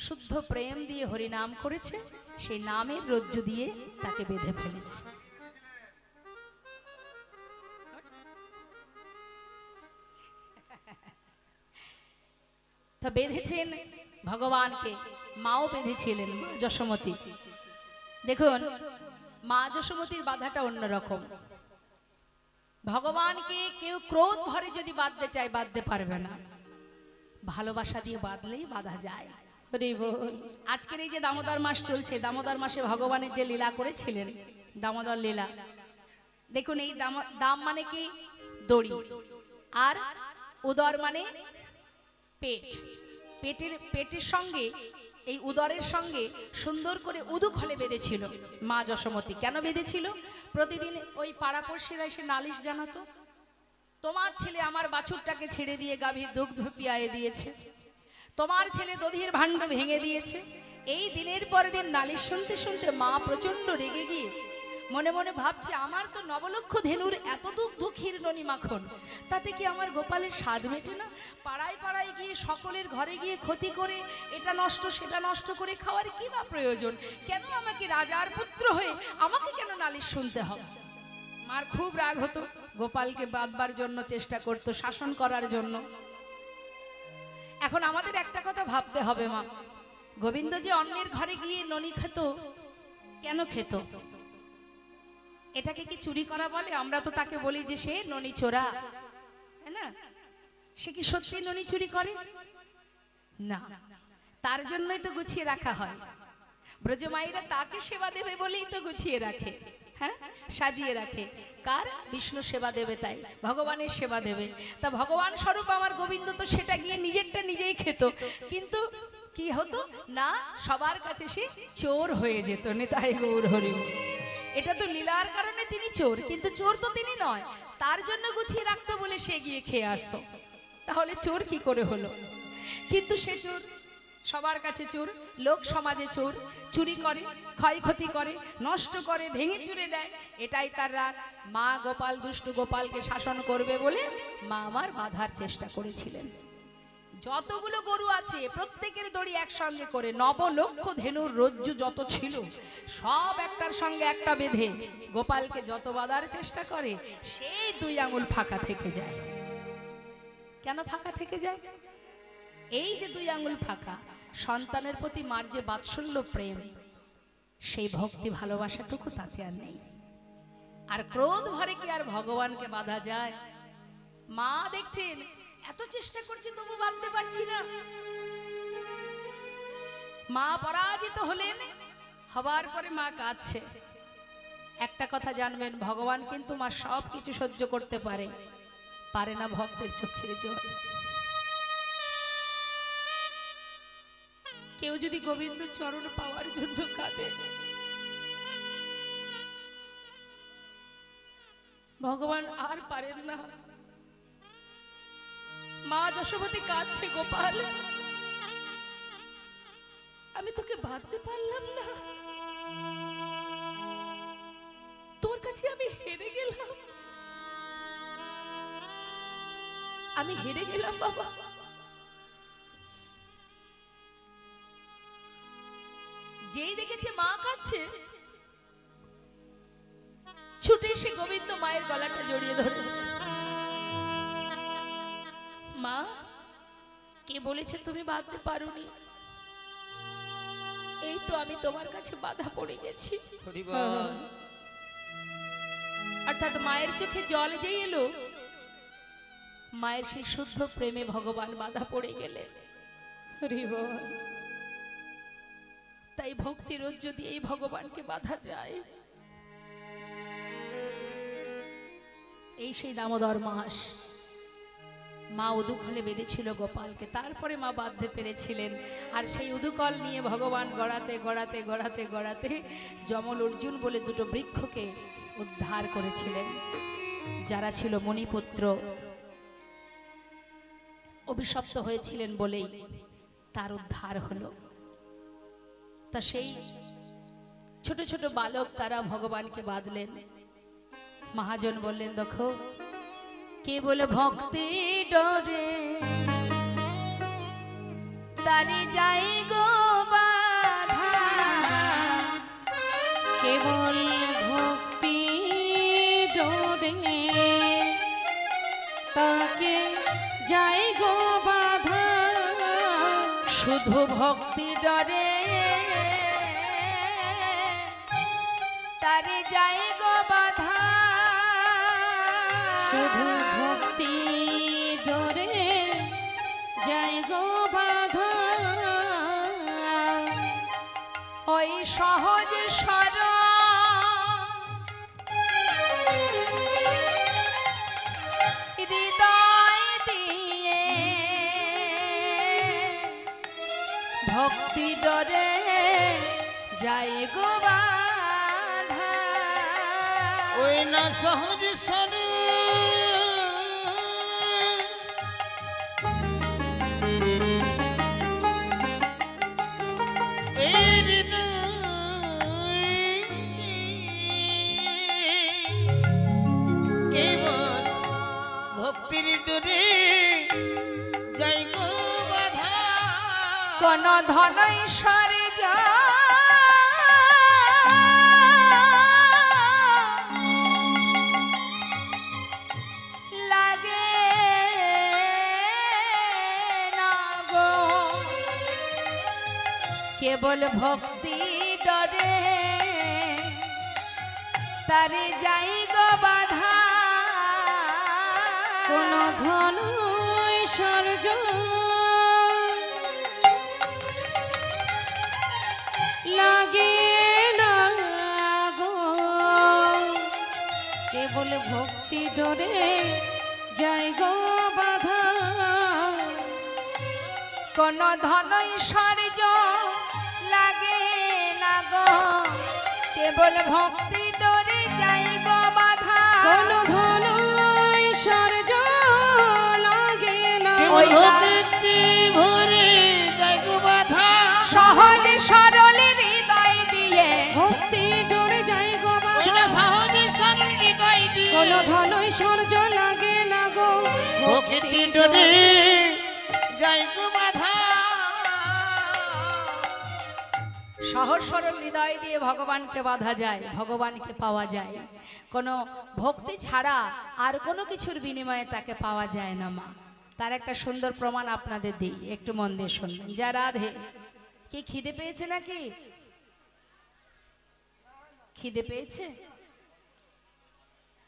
শুদ্ধ প্রেম দিয়ে হরিনাম করেছে, সেই নামের রজ্জু দিয়ে তাকে বেঁধে ফেলেছে। তো বেঁধেছেন ভগবানকে, মাও বেঁধেছিলেন যশোমতী। দেখুন, মা যশোমতীর বাধাটা অন্যরকম। ভগবানকে কেউ ক্রোধ ভরে যদি বাঁধতে চায়, বাঁধতে পারবে না। ভালোবাসা দিয়ে বাঁধলেই বাঁধা যায়। আজকের এই যে দামোদর মাস চলছে, দামোদর মাসে ভগবানের যে লীলা করেছিলেন, দামোদর লীলা, দেখুন এই দাম মানে কি? দড়ি। আর উদর মানে পেট। পেটের সঙ্গে এই উদরের সঙ্গে সুন্দর করে উদুখলে বেঁধেছিল মা যশোমতী। কেন বেঁধেছিল? প্রতিদিন ওই পাড়াপড়শিরা এসে নালিশ জানাতো, তোমার ছেলে আমার বাছুরটাকে ছেড়ে দিয়ে গাভীর দুগ্ধ পিয়ায়ে দিয়েছে, তোমার ছেলে দধির ভাণ্ড ভেঙে দিয়েছে। এই দিনের পর দিন নালিশ শুনতে শুনতে মা প্রচন্ড রেগে গিয়ে মনে মনে ভাবছে, আমার তো নবলক্ষ ধেনুর এত দুগ্ধ ক্ষীর ননি মাখন, তাতে কি আমার গোপালের স্বাদ মেটে না? পাড়ায় পাড়ায় গিয়ে সকলের ঘরে গিয়ে ক্ষতি করে, এটা নষ্ট সেটা নষ্ট করে খাওয়ার কি বা প্রয়োজন? কেন আমাকে রাজার পুত্র হয়ে আমাকে কেন নালিশ শুনতে হবে? মার খুব রাগ হতো, গোপালকে বাঁধবার জন্য চেষ্টা করতো, শাসন করার জন্য। এখন আমাদের একটা কথা ভাবতে হবে মা, গোবিন্দ যে অন্যের ঘরে গিয়ে ননি খেত, কেন খেত? এটাকে কি চুরি করা বলে? আমরা তো তাকে বলি যে সে ননি চোরা, তাই না? সে কি সত্যি ননি চুরি করে? না, তার জন্যই তো গুছিয়ে রাখা হয়। ব্রজমাইরা তাকে সেবা দেবে বলেই তো গুছিয়ে রাখে, হ্যাঁ, সাজিয়ে রাখে। কার? বিষ্ণু সেবা দেবে, তাই ভগবানের সেবা দেবে। তা ভগবান স্বরূপ আমার গোবিন্দ তো সেটা গিয়ে নিজেরটা নিজেই খেত, কিন্তু কি হতো না, সবার কাছে সে চোর হয়ে যেত। নিতাই গৌর হরি। এটা তো লীলার কারণে তিনি চোর, কিন্তু চোর তো তিনি নয়, তার জন্য গুছিয়ে রাখতো বলে সে গিয়ে খেয়ে আসতো। তাহলে চোর কি করে হলো? কিন্তু সে চোর, সবার কাছে চোর, লোক সমাজে চোর, চুরি করে, ক্ষয়ক্ষতি করে, নষ্ট করে, ভেঙে চুরে দেয়। এটাই তার রাগ। মা গোপাল, দুষ্টু গোপালকে শাসন করবে বলে মা আমার বাধার চেষ্টা করেছিলেন। যতগুলো গরু আছে প্রত্যেকের দড়ি একসঙ্গে করে, নবলক্ষ ধেনুর রজ্জু যত ছিল সব একটার সঙ্গে একটা বেঁধে গোপালকে যত বাঁধার চেষ্টা করে, সেই 2 আঙুল ফাঁকা থেকে যায়। কেন ফাঁকা থেকে যায়? এই যে 2 আঙ্গুল ফাঁকা, সন্তানের প্রতি মার যে বাৎসল্য প্রেম, সেই ভক্তি ভালোবাসাটুকু তাতে আর নেই। আর ক্রোধ ভরে কি আর ভগবানকে বাধা যায়? মা দেখছেন এত চেষ্টা করছে তবু বাঁধতে পারছি না। মা পরাজিত হলেন, হবার পরে মা কাঁদছে। একটা কথা জানবেন, ভগবান কিন্তু মা সব কিছু সহ্য করতে পারে, পারে না ভক্তের চোখের জল। কেউ যদি গোবিন্দ চরণ পাওয়ার জন্য কাঁদে, ভগবান আর পারেন না। মা যশোবতী কাঁদছে, গোপাল আমি তোকে বাঁধতে পারলাম না, তোর কাছে আমি হেরে গেলাম, আমি হেরে গেলাম বাবা। যেই দেখেছে মা কাঁদছে, ছুটে এসে গোবিন্দ মায়ের গলাটা জড়িয়ে ধরেছে। মা, কে বলেছে তুমি বাঁধতে পারোনি? এই তো আমি তোমার কাছে বাধা পড়ে গেছি। অর্থাৎ মায়ের চোখে জল যেই এলো, মায়ের সেই শুদ্ধ প্রেমে ভগবান বাধা পড়ে গেলেন। তাই ভক্তি রোজ যদি এই ভগবানকে বাধা যায়, এই সেই দামোদর মাস মা উদুকলে বেঁধেছিল গোপালকে, তারপরে মা বাঁধতে পেরেছিলেন। আর সেই উদুকল নিয়ে ভগবান গড়াতে গড়াতে গড়াতে গড়াতে যমল অর্জুন বলে 2টো বৃক্ষকে উদ্ধার করেছিলেন, যারা ছিল মণিপুত্র, অভিশপ্ত হয়েছিলেন বলেই তার উদ্ধার হলো। তা সেই ছোট ছোট বালক তারা ভগবানকে বাঁধলেন। মহাজন বললেন, দেখো কেবল ভক্তি ডরে তারে যাই গো বাধা, কেবল ভক্তি ডরে তাকে যাই গো বাধা, শুধু ভক্তি ডরে তারে যাই গো বাধা, শুধু ভক্তি ডরে যাই গো বাধা, ওই সহজ সরল হৃদয় দিয়ে ভক্তি ডরে যাই গো বাধা। ওই না সহজ সরল কোন ধনৈশ্বরে যা লাগে না গো, কেবল ভক্তি ডরে তারে যাই গো বাধা, কোন ধনৈশ্বর্য লাগে না গো, কেবল ভক্তি ডরে যাই গো বাধা, কোন ধনৈশ্বর্য লাগে না গো, কেবল ভক্তি ডরে যাই গো বাধা, কোন ধনৈশ্বর্য লাগে না ওই ভক্তি ভরে যাই গো বাধা, সহজ সরল হৃদয় দিয়ে ভক্তি ডরে যাই গো ওই বাধা, না সহজ সরল হৃদয় দিয়ে কোন ধনৈশ্বর্য লাগে না গো, ভক্তি ডরে যাই গো বাধা। সহজ সরল হৃদয় দিয়ে ভগবানকে বাঁধা যায়, ভগবানকে পাওয়া যায়। কোনো ভক্তি ছাড়া আর কোনো কিছুর বিনিময়ে তাকে পাওয়া যায় না মা। তার একটা সুন্দর প্রমাণ আপনাদের দিই, একটু মন দিয়ে শুনবেন। যা রাধে, কি খিদে পেয়েছে নাকি? খিদে পেয়েছে?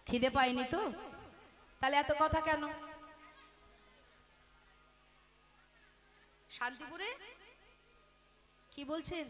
খিদে পাইনি তো? তাহলে এত কথা কেন? শান্তিপুরে কি বলছেন?